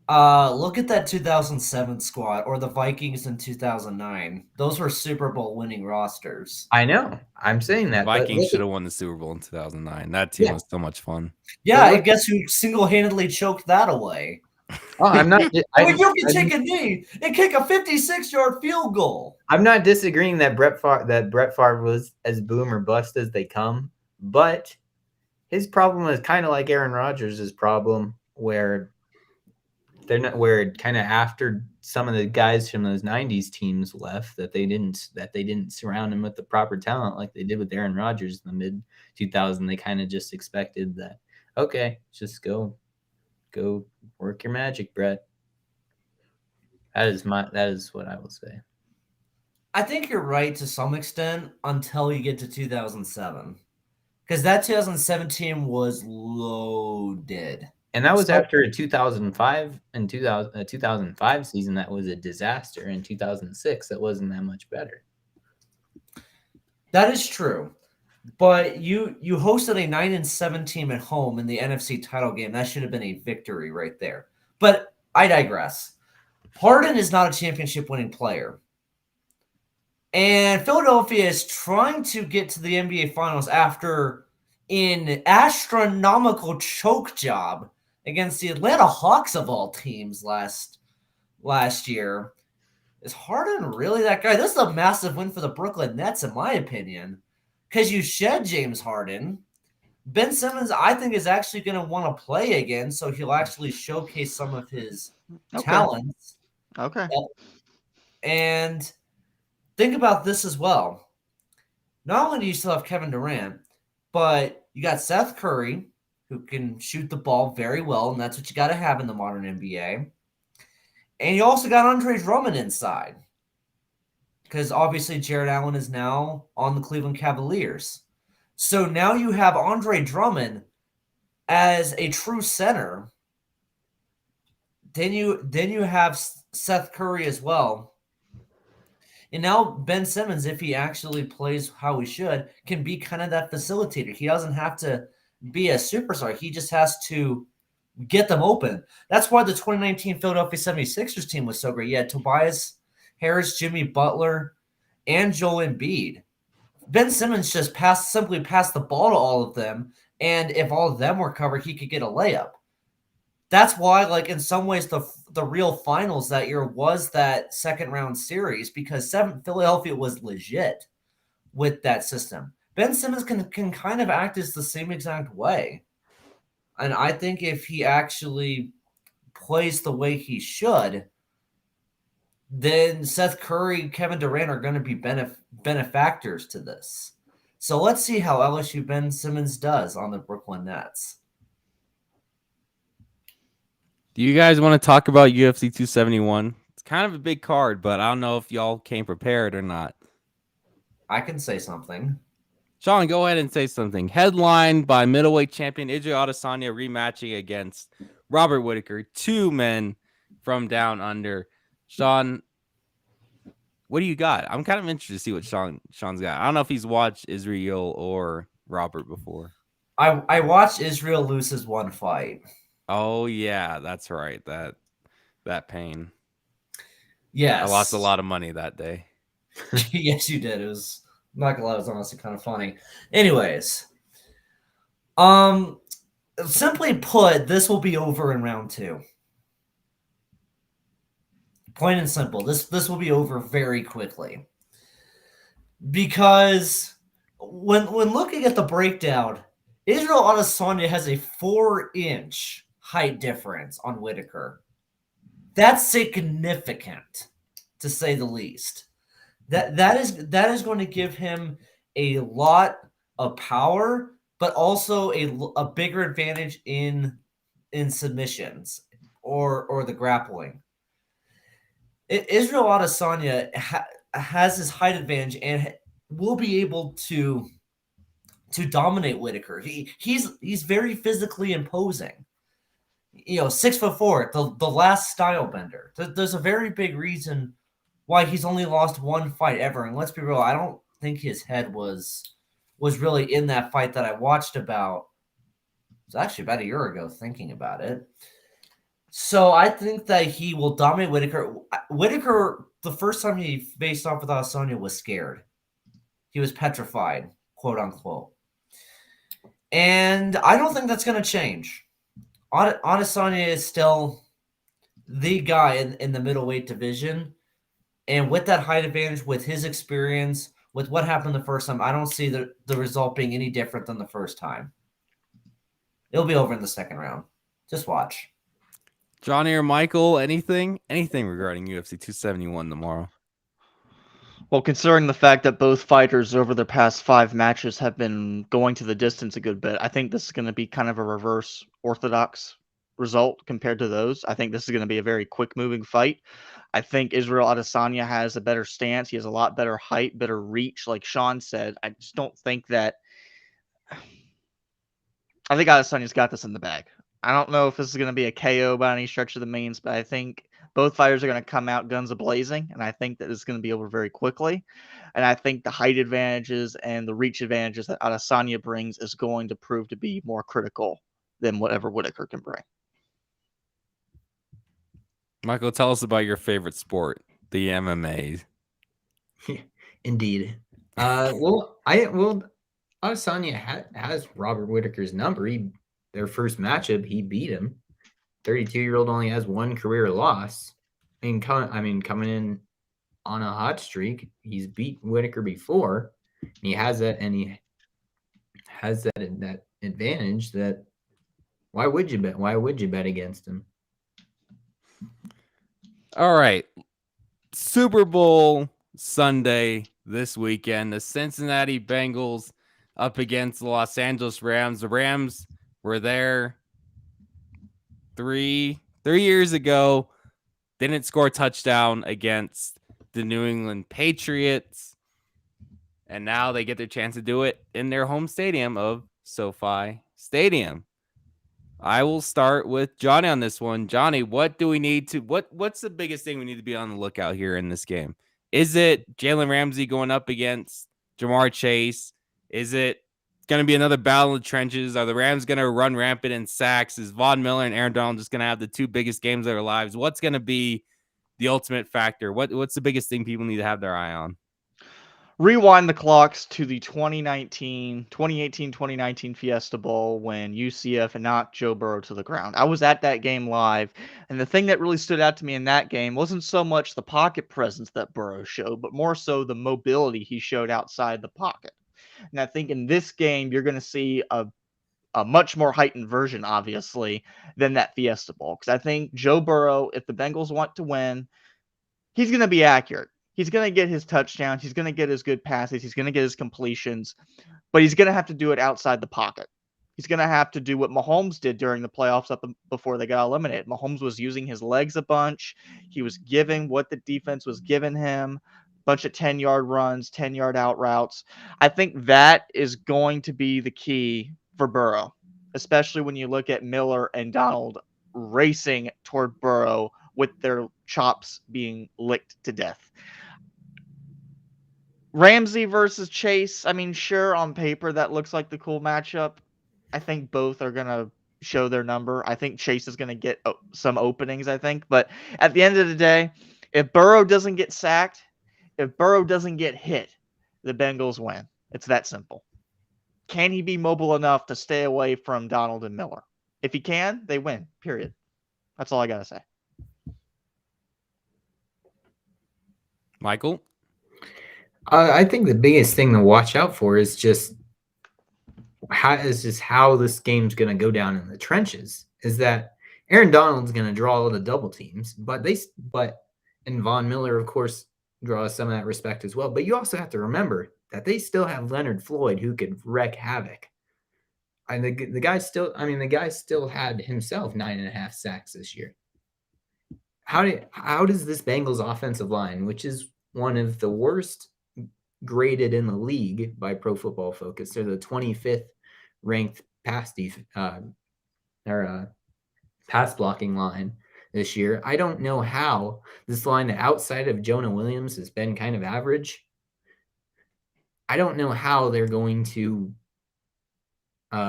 Look at that 2007 squad or the Vikings in 2009. Those were Super Bowl winning rosters. I know. I'm saying that. but Vikings look should at- have won the Super Bowl in 2009. That team Yeah. was so much fun. Yeah, But I look- guess who single-handedly choked that away. Oh, I'm not. I mean, you can take a knee and kick a 56-yard field goal. I'm not disagreeing that Brett Favre was as boom or bust as they come, but his problem is kind of like Aaron Rodgers' problem, where they're not where kind of after some of the guys from those '90s teams left that they didn't surround him with the proper talent like they did with Aaron Rodgers in the mid 2000s. They kind of just expected that, okay, just go work your magic, Brett. That is what I will say. I think you're right to some extent until you get to 2007. Because that 2017 was loaded. And that was So- after a 2005 and 2005 season that was a disaster. In 2006, that wasn't that much better. That is true. But you hosted a 9-7 team at home in the NFC title game. That should have been a victory right there. But I digress. Harden is not a championship winning player. And Philadelphia is trying to get to the NBA Finals after an astronomical choke job against the Atlanta Hawks of all teams last year. Is Harden really that guy? This is a massive win for the Brooklyn Nets, in my opinion, because you shed James Harden. Ben Simmons, I think, is actually going to want to play again, so he'll actually showcase some of his talents. Okay. And think about this as well. Not only do you still have Kevin Durant, but you got Seth Curry, who can shoot the ball very well, and that's what you got to have in the modern NBA. And you also got Andre Drummond inside, because obviously Jared Allen is now on the Cleveland Cavaliers. So now you have Andre Drummond as a true center. Then you have Seth Curry as well. And now Ben Simmons, if he actually plays how he should, can be kind of that facilitator. He doesn't have to be a superstar. He just has to get them open. That's why the 2019 Philadelphia 76ers team was so great. You had Tobias Harris, Jimmy Butler, and Joel Embiid. Ben Simmons just simply passed the ball to all of them, and if all of them were covered, he could get a layup. That's why, like, in some ways, the real finals that year was that second round series, because Philadelphia was legit with that system. Ben Simmons can kind of act as the same exact way. And I think if he actually plays the way he should, then Seth Curry, Kevin Durant are going to be benefactors to this. So let's see how LSU Ben Simmons does on the Brooklyn Nets. Do you guys want to talk about UFC 271? It's kind of a big card, but I don't know if y'all came prepared or not. I can say something. Sean, go ahead and say something. Headlined by middleweight champion Israel Adesanya rematching against Robert Whittaker, two men from down under. Sean, what do you got? I'm kind of interested to see what Sean's got. I don't know if he's watched Israel or Robert before. I watched Israel lose his one fight. Oh yeah, that's right. That pain. Yes. I lost a lot of money that day. Yes, you did. It was, I'm not gonna lie, it was honestly kind of funny. Anyways, simply put, this will be over in round 2. Plain and simple. This will be over very quickly. Because when looking at the breakdown, Israel Adesanya has a 4-inch height difference on Whittaker. That's significant, to say the least. That is going to give him a lot of power, but also a bigger advantage in submissions or the grappling. Israel Adesanya has his height advantage and will be able to dominate Whittaker. He's very physically imposing. 6'4", the last style bender. There's a very big reason why he's only lost one fight ever. And let's be real, I don't think his head was really in that fight that I watched about. It was actually about a year ago, thinking about it. So I think that he will dominate Whitaker. Whitaker, the first time he faced off with Adesanya, was scared. He was petrified, quote unquote. And I don't think that's going to change. Adesanya is still the guy in the middleweight division. And with that height advantage, with his experience, with what happened the first time, I don't see the result being any different than the first time. It'll be over in the second round. Just watch. Johnny or Michael, anything regarding UFC 271 tomorrow? Well, considering the fact that both fighters over their past 5 matches have been going to the distance a good bit, I think this is going to be kind of a reverse orthodox result compared to those. I think this is going to be a very quick-moving fight. I think Israel Adesanya has a better stance. He has a lot better height, better reach. Like Sean said, I just don't think that... I think Adesanya's got this in the bag. I don't know if this is going to be a KO by any stretch of the means, but I think both fighters are going to come out guns a-blazing, and I think that it's going to be over very quickly. And I think the height advantages and the reach advantages that Adesanya brings is going to prove to be more critical than whatever Whitaker can bring. Michael, tell us about your favorite sport, the MMA. Indeed. Adesanya has Robert Whitaker's number. Their first matchup, he beat him. 32-year-old only has one career loss. Coming in on a hot streak, he's beat Whitaker before. He has that, and he has that advantage. That why would you bet? Why would you bet against him? All right, Super Bowl Sunday this weekend. The Cincinnati Bengals up against the Los Angeles Rams. The Rams were there three years ago. Didn't score a touchdown against the New England Patriots. And now they get their chance to do it in their home stadium of SoFi Stadium. I will start with Johnny on this one. Johnny, what do we need to what's the biggest thing we need to be on the lookout here in this game? Is it Jalen Ramsey going up against Jamar Chase? Is it going to be another battle in the trenches? Are the Rams going to run rampant in sacks? Is Von Miller and Aaron Donald just going to have the 2 biggest games of their lives? What's going to be the ultimate factor? What's the biggest thing people need to have their eye on? Rewind the clocks to the 2018-2019 Fiesta Bowl when UCF knocked Joe Burrow to the ground. I was at that game live, and the thing that really stood out to me in that game wasn't so much the pocket presence that Burrow showed, but more so the mobility he showed outside the pocket. And I think in this game, you're going to see a much more heightened version, obviously, than that Fiesta Bowl. Because I think Joe Burrow, if the Bengals want to win, he's going to be accurate. He's going to get his touchdowns. He's going to get his good passes. He's going to get his completions. But he's going to have to do it outside the pocket. He's going to have to do what Mahomes did during the playoffs before they got eliminated. Mahomes was using his legs a bunch. He was giving what the defense was giving him. Bunch of 10-yard runs, 10-yard out routes. I think that is going to be the key for Burrow, especially when you look at Miller and Donald racing toward Burrow with their chops being licked to death. Ramsey versus Chase, I mean, sure, on paper, that looks like the cool matchup. I think both are going to show their number. I think Chase is going to get some openings, I think. But at the end of the day, if Burrow doesn't get sacked, if Burrow doesn't get hit, the Bengals win. It's that simple. Can he be mobile enough to stay away from Donald and Miller? If he can, they win, period. That's all I got to say. Michael? I think the biggest thing to watch out for is just how this game's going to go down in the trenches. Is that Aaron Donald's going to draw all the double teams, but Von Miller, of course, draws some of that respect as well. But you also have to remember that they still have Leonard Floyd who could wreak havoc. And the guy still had himself 9.5 sacks this year. How does this Bengals offensive line, which is one of the worst graded in the league by Pro Football Focus, they're the 25th ranked pass blocking line. this year. I don't know how this line outside of Jonah Williams has been kind of average. I don't know how they're going to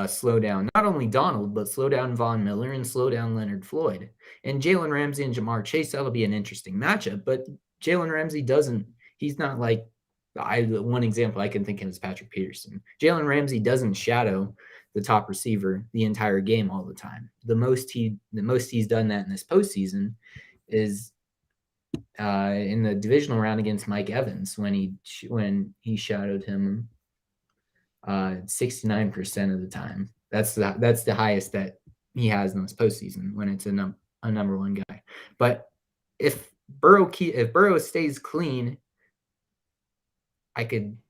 slow down not only Donald, but slow down Von Miller and slow down Leonard Floyd. And Jalen Ramsey and Jamar Chase, that'll be an interesting matchup. But Jalen Ramsey he's not like, one example I can think of is Patrick Peterson. Jalen Ramsey doesn't shadow the top receiver the entire game all the time. The most he's done that in this postseason is in the divisional round against Mike Evans when he shadowed him 69% of the time. That's the highest that he has in this postseason when it's a number one guy. But if Burrow stays clean,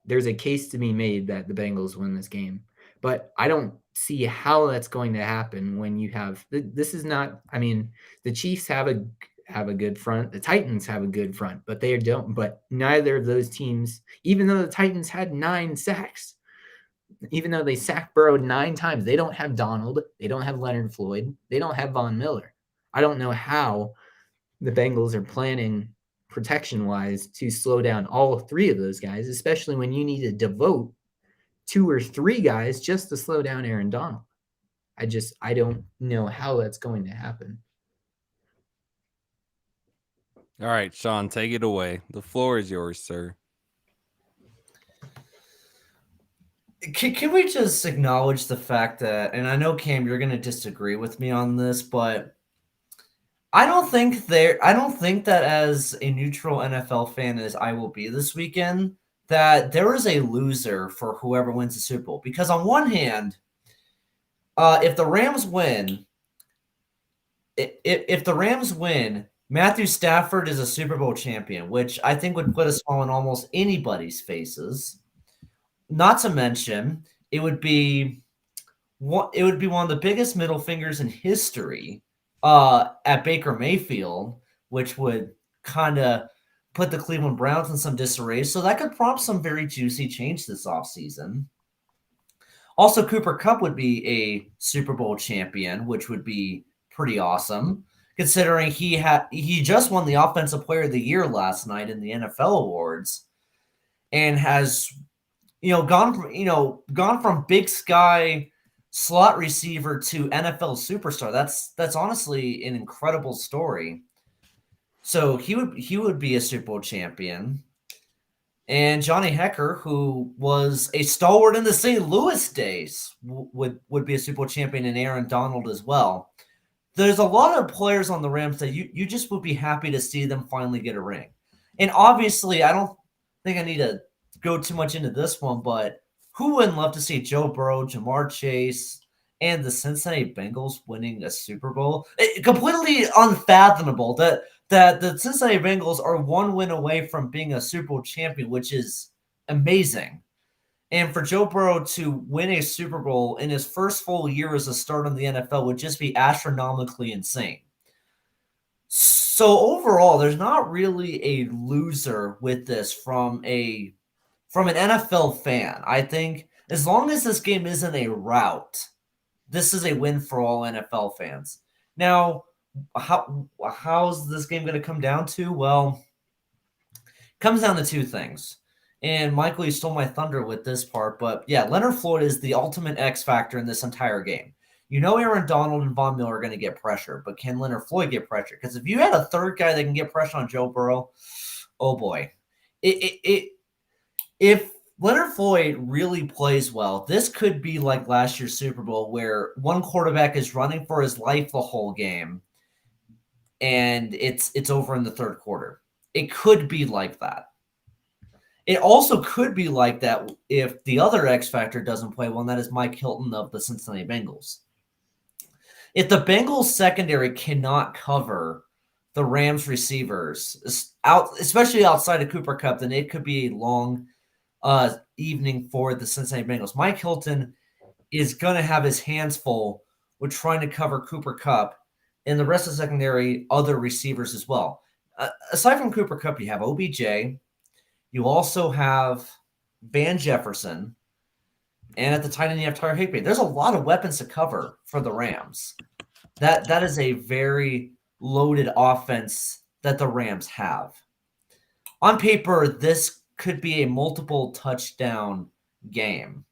there's a case to be made that the Bengals win this game. But I don't see how that's going to happen when you have this is not. I mean, the Chiefs have a good front. The Titans have a good front, but they don't. But neither of those teams, even though the Titans had 9 sacks, even though they sacked Burrow 9 times, they don't have Donald. They don't have Leonard Floyd. They don't have Von Miller. I don't know how the Bengals are planning protection-wise to slow down all 3 of those guys, especially when you need to devote 2 or 3 guys just to slow down Aaron Donald. I don't know how that's going to happen. All right, Sean, take it away. The floor is yours, sir. Can we just acknowledge the fact that, and I know, Cam, you're going to disagree with me on this, but I don't think that as a neutral NFL fan as I will be this weekend, that there is a loser for whoever wins the Super Bowl. Because on one hand, if the Rams win, Matthew Stafford is a Super Bowl champion, which I think would put a smile on almost anybody's faces. Not to mention, it would be one of the biggest middle fingers in history at Baker Mayfield, which would kind of put the Cleveland Browns in some disarray. So that could prompt some very juicy change this offseason. Also, Cooper Kupp would be a Super Bowl champion, which would be pretty awesome, considering he just won the Offensive Player of the Year last night in the NFL awards, and has gone from Big Sky slot receiver to NFL superstar. That's honestly an incredible story. So he would be a Super Bowl champion. And Johnny Hecker, who was a stalwart in the St. Louis days, would be a Super Bowl champion, and Aaron Donald as well. There's a lot of players on the Rams that you just would be happy to see them finally get a ring. And obviously, I don't think I need to go too much into this one, but who wouldn't love to see Joe Burrow, Jamar Chase, and the Cincinnati Bengals winning a Super Bowl? Completely unfathomable that the Cincinnati Bengals are 1 win away from being a Super Bowl champion, which is amazing. And for Joe Burrow to win a Super Bowl in his first full year as a starter in the NFL would just be astronomically insane. So overall, there's not really a loser with this from an NFL fan. I think as long as this game isn't a rout, this is a win for all NFL fans. Now, how's this game going to come down to? Well, it comes down to 2 things. And Michael, you stole my thunder with this part, but yeah, Leonard Floyd is the ultimate X factor in this entire game. Aaron Donald and Von Miller are going to get pressure, but can Leonard Floyd get pressure? Because if you had a third guy that can get pressure on Joe Burrow, oh boy. If Leonard Floyd really plays well, this could be like last year's Super Bowl where one quarterback is running for his life the whole game, and it's over in the third quarter. It could be like that. It also could be like that if the other X factor doesn't play well, and that is Mike Hilton of the Cincinnati Bengals. If the Bengals secondary cannot cover the Rams receivers, especially outside of Cooper Kupp, then it could be a long evening for the Cincinnati Bengals. Mike Hilton is going to have his hands full with trying to cover Cooper Kupp and the rest of the secondary, other receivers as well. Aside from Cooper Kupp, you have OBJ. You also have Van Jefferson. And at the tight end, you have Tyler Higbee. There's a lot of weapons to cover for the Rams. That is a very loaded offense that the Rams have. On paper, this could be a multiple touchdown game.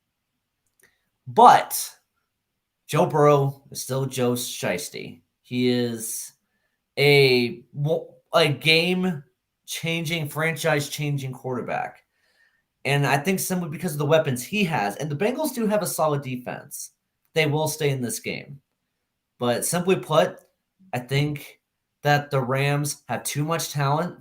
But Joe Burrow is still Joe Shiesty. He is a game-changing, franchise-changing quarterback. And I think simply because of the weapons he has, and the Bengals do have a solid defense, they will stay in this game. But simply put, I think that the Rams have too much talent.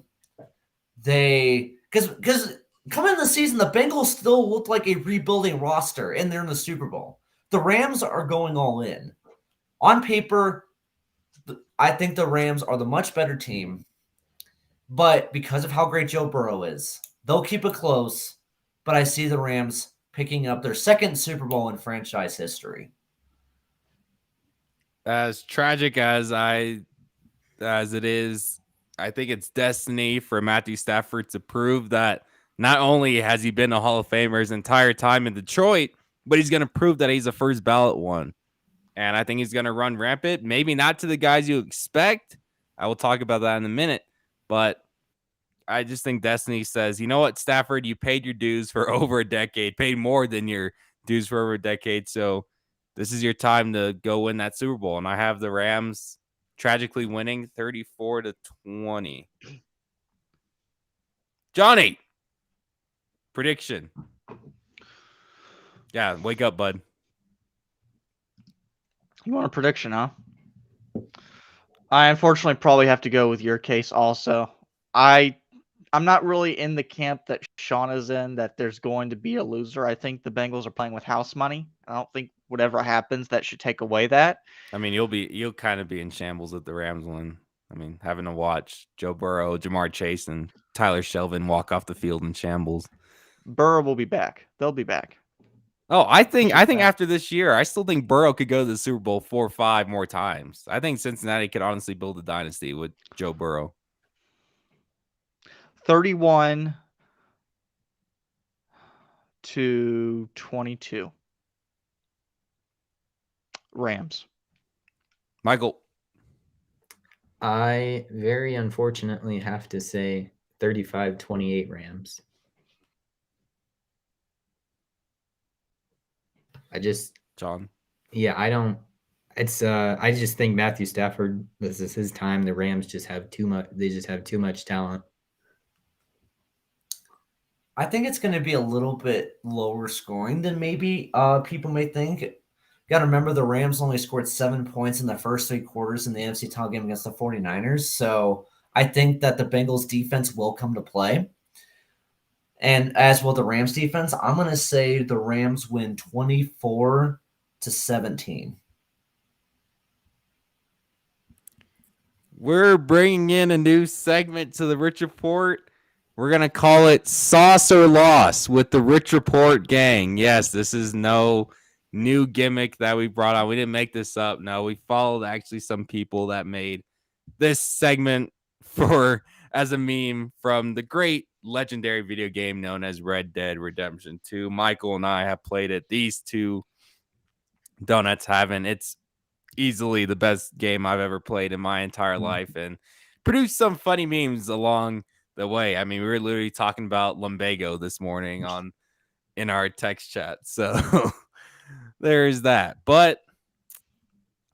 Because coming in the season, the Bengals still look like a rebuilding roster, and they're in the Super Bowl. The Rams are going all in. On paper, I think the Rams are the much better team. But because of how great Joe Burrow is, they'll keep it close. But I see the Rams picking up their second Super Bowl in franchise history. As tragic as it is, I think it's destiny for Matthew Stafford to prove that not only has he been a Hall of Famer his entire time in Detroit, but he's going to prove that he's a first ballot one. And I think he's going to run rampant. Maybe not to the guys you expect. I will talk about that in a minute. But I just think destiny says, you know what, Stafford, you paid your dues for over a decade, paid more than your dues for over a decade. So this is your time to go win that Super Bowl. And I have the Rams tragically winning 34-20. Johnny, prediction. Yeah, wake up, bud. You want a prediction, huh? I unfortunately probably have to go with your case also. I'm not really in the camp that Sean is in, that there's going to be a loser. I think the Bengals are playing with house money. I don't think whatever happens, that should take away that. I mean, you'll kind of be in shambles if the Rams win. I mean, having to watch Joe Burrow, Jamar Chase, and Tyler Shelvin walk off the field in shambles. Burrow will be back. They'll be back. Oh, I think after this year, I still think Burrow could go to the Super Bowl 4 or 5 more times. I think Cincinnati could honestly build a dynasty with Joe Burrow. 31-22. Rams. Michael. I very unfortunately have to say 35-28 Rams. John. Yeah, I just think Matthew Stafford, this is his time. The Rams just have too much. They just have too much talent. I think it's going to be a little bit lower scoring than maybe people may think. Got to remember the Rams only scored 7 points in the first 3 quarters in the NFC title game against the 49ers. So I think that the Bengals defense will come to play. And as will the Rams defense, I'm going to say the Rams win 24-17. We're bringing in a new segment to the Rich Report. We're going to call it Sauce or Loss with the Rich Report gang. Yes, this is no new gimmick that we brought on. We didn't make this up. No, we followed actually some people that made this segment as a meme from the great legendary video game known as Red Dead Redemption 2. Michael and I have played it. These two donuts haven't. It's easily the best game I've ever played in my entire life, and produced some funny memes along the way. I mean, we were literally talking about lumbago this morning in our text chat. So there's that. But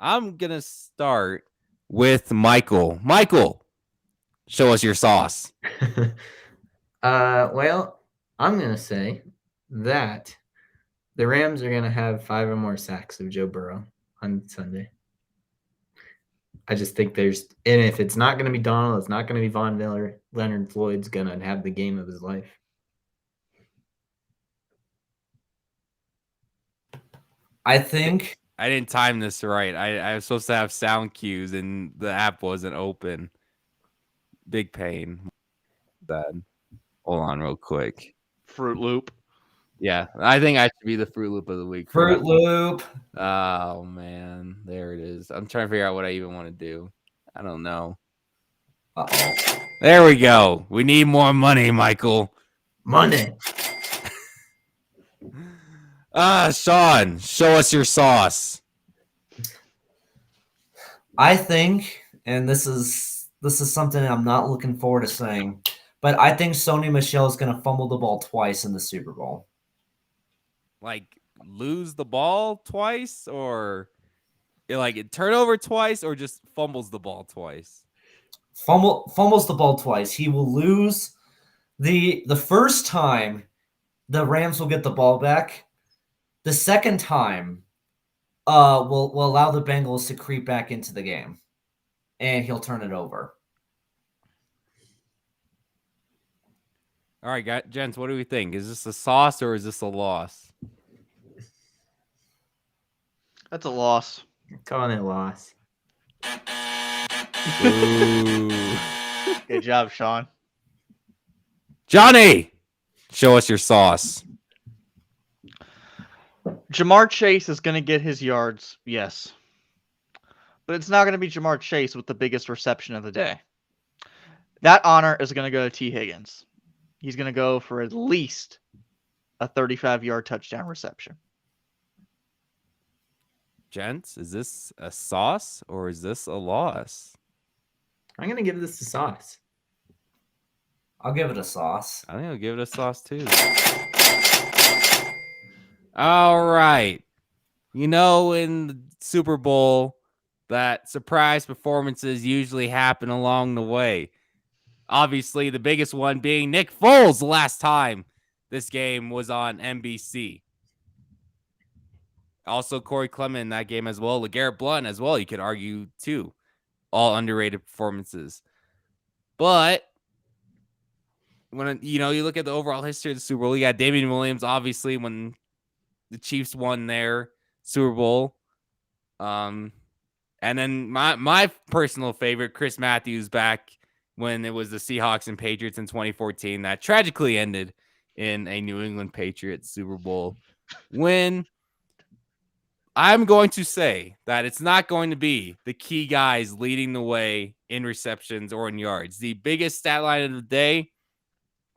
I'm gonna start with Michael. Michael, show us your sauce. Well, I'm going to say that the Rams are going to have 5 or more sacks of Joe Burrow on Sunday. I just think and if it's not going to be Donald, it's not going to be Von Miller, Leonard Floyd's going to have the game of his life. I think I didn't time this right. I was supposed to have sound cues and the app wasn't open. Big pain. Bad. Hold on real quick. Fruit Loop. Yeah, I think I should be the Fruit Loop of the week. Fruit Loop. Oh, man. There it is. I'm trying to figure out what I even want to do. I don't know. Uh-oh. There we go. We need more money, Michael. Money. Sean, show us your sauce. I think and this is something I'm not looking forward to saying, but I think Sony Michel is going to fumble the ball twice in the Super Bowl. Like lose the ball twice, or like turnover twice, or just fumbles the ball twice? Fumbles the ball twice. He will lose the first time. The Rams will get the ball back. The second time, will allow the Bengals to creep back into the game, and he'll turn it over. All right, gents, what do we think? Is this a sauce or is this a loss? That's a loss. Calling it loss. Ooh. Good job, Sean. Johnny, show us your sauce. Jamar Chase is going to get his yards, yes. But it's not going to be Jamar Chase with the biggest reception of the day. That honor is going to go to T. Higgins. He's going to go for at least a 35-yard touchdown reception. Gents, is this a sauce or is this a loss? I'm going to give this a sauce. I'll give it a sauce. I think I'll give it a sauce too. All right. You know, in the Super Bowl, that surprise performances usually happen along the way. Obviously, the biggest one being Nick Foles the last time this game was on NBC. Also, Corey Clement in that game as well. LeGarrette Blount as well, you could argue, too. All underrated performances. But when you look at the overall history of the Super Bowl, you got Damian Williams, obviously, when the Chiefs won their Super Bowl. And then my personal favorite, Chris Matthews, back when it was the Seahawks and Patriots in 2014, that tragically ended in a New England Patriots Super Bowl win. I'm going to say that it's not going to be the key guys leading the way in receptions or in yards. The biggest stat line of the day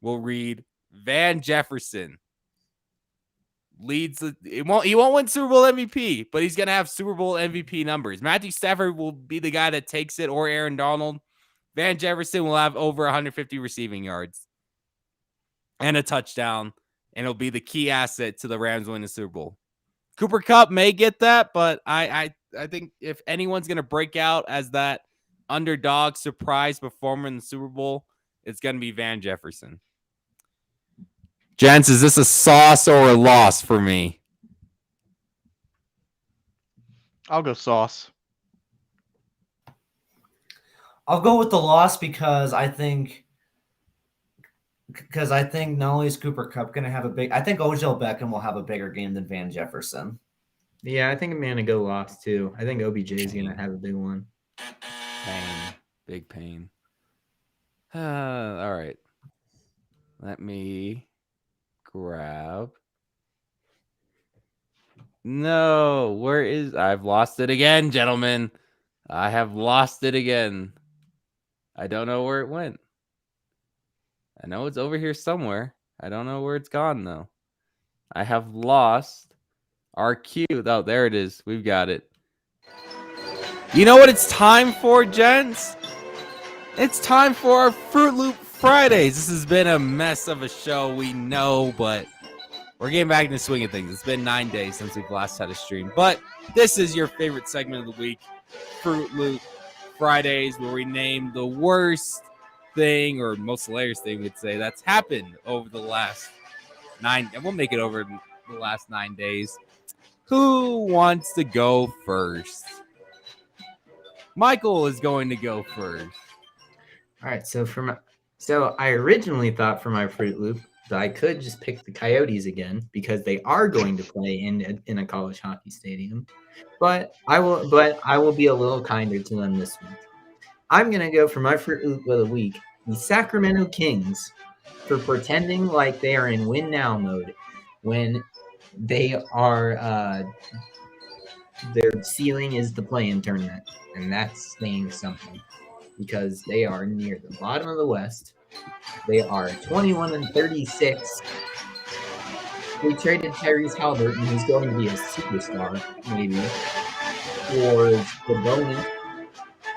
will read Van Jefferson leads. He won't win Super Bowl MVP, but he's going to have Super Bowl MVP numbers. Matthew Stafford will be the guy that takes it, or Aaron Donald. Van Jefferson will have over 150 receiving yards and a touchdown, and it'll be the key asset to the Rams winning the Super Bowl. Cooper Kupp may get that, but I think if anyone's going to break out as that underdog surprise performer in the Super Bowl, it's going to be Van Jefferson. Gents, is this a sauce or a loss for me? I'll go sauce. I'll go with the loss because I think not only is Cooper Kupp going to have I think Odell Beckham will have a bigger game than Van Jefferson. Yeah, I think I'm going to go loss too. I think OBJ is going to have a big one. Pain. Big pain. All right. Let me grab. No, I've lost it again, gentlemen. I have lost it again. I don't know where it went. I know it's over here somewhere. I don't know where it's gone, though. I have lost our cue. Oh, there it is. We've got it. You know what it's time for, gents? It's time for our Fruit Loop Fridays. This has been a mess of a show, we know, but we're getting back into the swing of things. It's been 9 days since we've last had a stream, but this is your favorite segment of the week, Fruit Loop Fridays, where we name the worst thing or most hilarious thing we'd say that's happened over the last 9. And we'll make it over the last 9 days. Who wants to go first? Michael is going to go first. All right, so I originally thought for my Fruit Loop that I could just pick the Coyotes again because they are going to play in a college hockey stadium. But I will be a little kinder to them this week. I'm going to go for my Fruit Loop of the week, the Sacramento Kings, for pretending like they are in win now mode when they are their ceiling is the play-in tournament, and that's saying something because they are near the bottom of the West. They are 21-36. They traded Tyrese Halliburton, who's going to be a superstar, maybe, for the Bowman,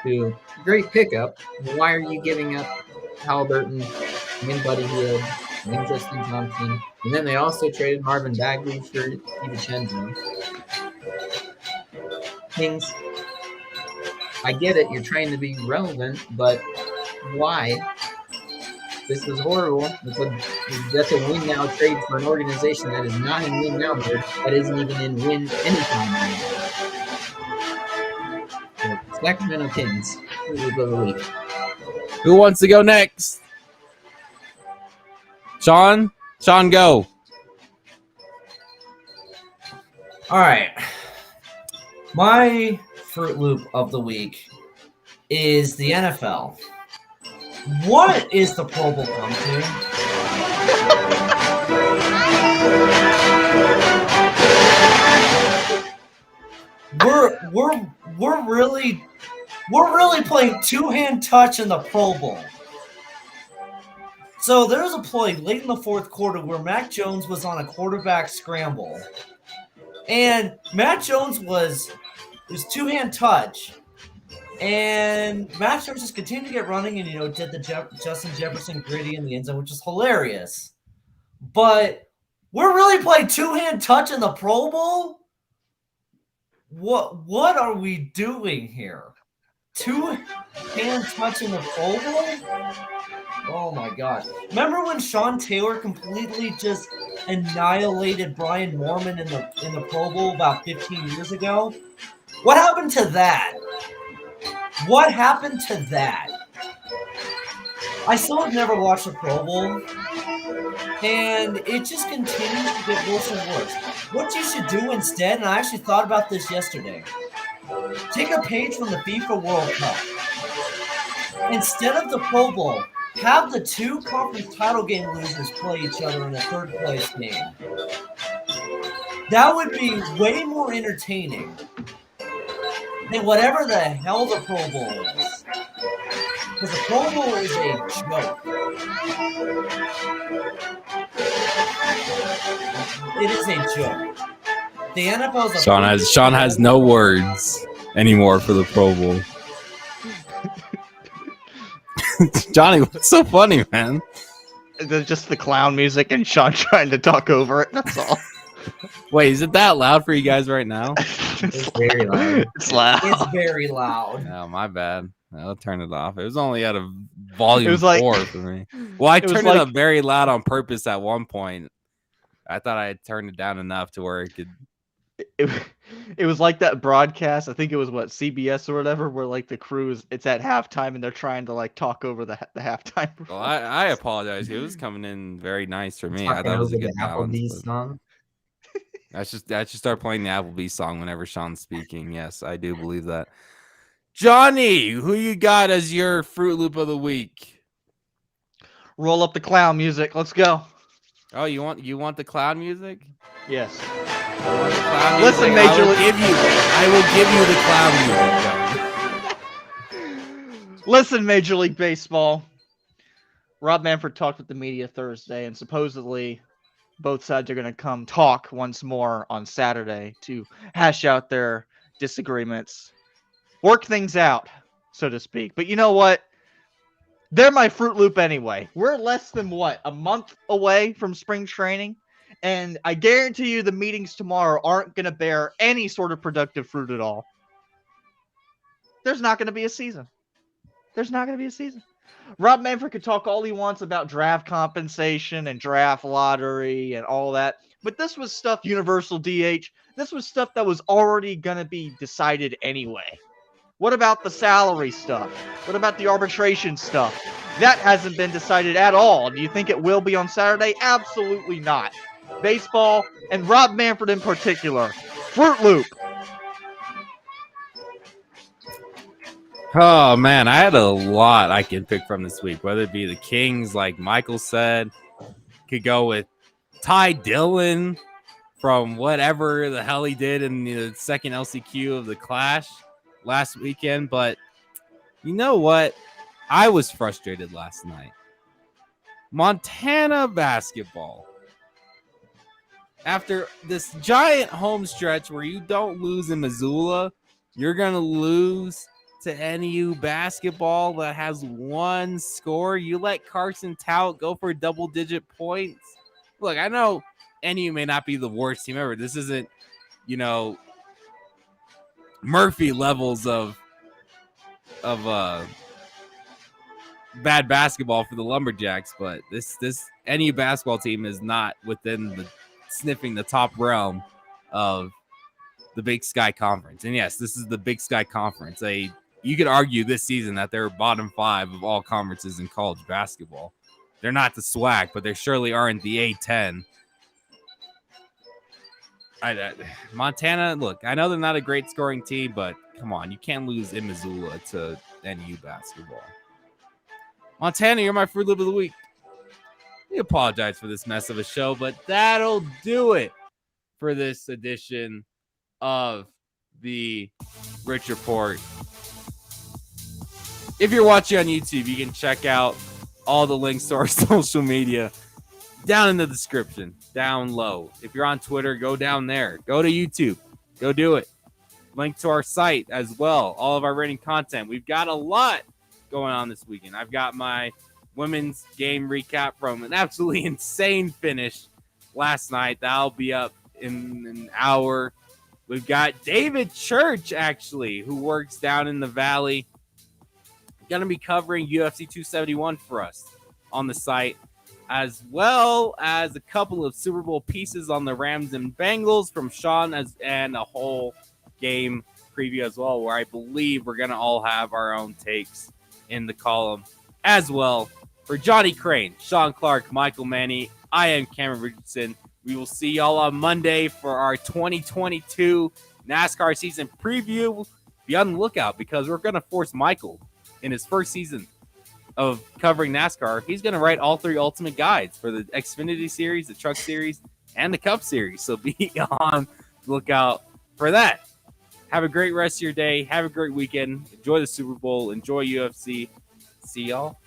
who, great pickup. Why are you giving up Halliburton and Buddy Hield and Justin Thompson? And then they also traded Marvin Bagley for DiVincenzo. Kings, I get it. You're trying to be relevant, but why? This was horrible. That's a win now trade for an organization that is not in win now mode, that isn't even in win anytime mode. So, Sacramento Kings, Fruit of the Week. Who wants to go next? Sean? Sean, go. All right. My Fruit Loop of the week is the NFL. What is the Pro Bowl come to? We're really playing two-hand touch in the Pro Bowl. So there was a play late in the fourth quarter where Mac Jones was on a quarterback scramble. And Matt Jones was two-hand touch. And Matt Jones just continued to get running and, did the Justin Jefferson gritty in the end zone, which is hilarious. But we're really playing two-hand touch in the Pro Bowl? What are we doing here? Two-hand touch in the Pro Bowl? Oh, my God. Remember when Sean Taylor completely just annihilated Brian Moorman in the Pro Bowl about 15 years ago? What happened to that? What happened to that? I still have never watched the Pro Bowl, and it just continues to get worse and worse. What you should do instead, and I actually thought about this yesterday, take a page from the FIFA World Cup. Instead of the Pro Bowl, have the two conference title game losers play each other in a third place game. That would be way more entertaining than whatever the hell the Pro Bowl is. Because the Pro Bowl is a joke. It is a joke. The NFL is a Sean has no words anymore for the Pro Bowl. Johnny, what's so funny, man? Just the clown music and Sean trying to talk over it. That's all. Wait, is it that loud for you guys right now? It's very loud. It's loud. It's very loud. Oh, my bad. I'll turn it off. It was only at a volume It was like- 4 for me. Well, I it was turned it like- up very loud on purpose at one point. I thought I had turned it down enough to where it could. It was like that broadcast. I think it was CBS or whatever, where like the crew it's at halftime and they're trying to like talk over the halftime. Well, I apologize. It was coming in very nice for me. I Talking thought it was a over good the Applebee's balance. song. I should start playing the Applebee's song whenever Sean's speaking. Yes, I do believe that. Johnny, who you got as your Fruit Loop of the week? Roll up the clown music. Let's go. Oh, you want the clown music? Yes. Clown Listen, music? Major League- I will give you the clown music. Listen, Major League Baseball. Rob Manfred talked with the media Thursday, and supposedly both sides are going to come talk once more on Saturday to hash out their disagreements, work things out, so to speak. But you know what? They're my Fruit Loop anyway. We're less than, a month away from spring training? And I guarantee you the meetings tomorrow aren't going to bear any sort of productive fruit at all. There's not going to be a season. Rob Manfred could talk all he wants about draft compensation and draft lottery and all that. But this was stuff, universal DH, this was stuff that was already going to be decided anyway. What about the salary stuff? What about the arbitration stuff? That hasn't been decided at all. Do you think it will be on Saturday? Absolutely not. Baseball, and Rob Manfred in particular. Fruit Loop. Oh man, I had a lot I can pick from this week. Whether it be the Kings, like Michael said, could go with Ty Dillon from whatever the hell he did in the second LCQ of the Clash last weekend. But you know what? I was frustrated last night. Montana basketball. After this giant home stretch where you don't lose in Missoula, you're going to lose to NU basketball that has one score. You let Carson Tout go for double-digit points. Look, I know NU may not be the worst team ever. This isn't, Murphy levels of bad basketball for the Lumberjacks, but this NU basketball team is not within the sniffing the top realm of the Big Sky Conference. And yes, this is the Big Sky Conference. You could argue this season that they're bottom 5 of all conferences in college basketball. They're not the SWAC, but they surely aren't the A10. Montana, look, I know they're not a great scoring team, but come on, you can't lose in Missoula to NU basketball. Montana, you're my Fruit Loop of the Week. We apologize for this mess of a show, but that'll do it for this edition of the Rich Report. If you're watching on YouTube, you can check out all the links to our social media down in the description, down low. If you're on Twitter, go down there. Go to YouTube. Go do it. Link to our site as well. All of our written content. We've got a lot going on this weekend. I've got my women's game recap from an absolutely insane finish last night. That'll be up in an hour. We've got David Church, actually, who works down in the Valley. Going to be covering UFC 271 for us on the site, as well as a couple of Super Bowl pieces on the Rams and Bengals from Sean, and a whole game preview as well, where I believe we're going to all have our own takes in the column as well. For Johnny Crane, Sean Clark, Michael Manny, I am Cameron Richardson. We will see y'all on Monday for our 2022 NASCAR season preview. Be on the lookout, because we're going to force Michael, in his first season of covering NASCAR, he's going to write all 3 ultimate guides for the Xfinity Series, the Truck Series, and the Cup Series. So be on the lookout for that. Have a great rest of your day. Have a great weekend. Enjoy the Super Bowl. Enjoy UFC. See y'all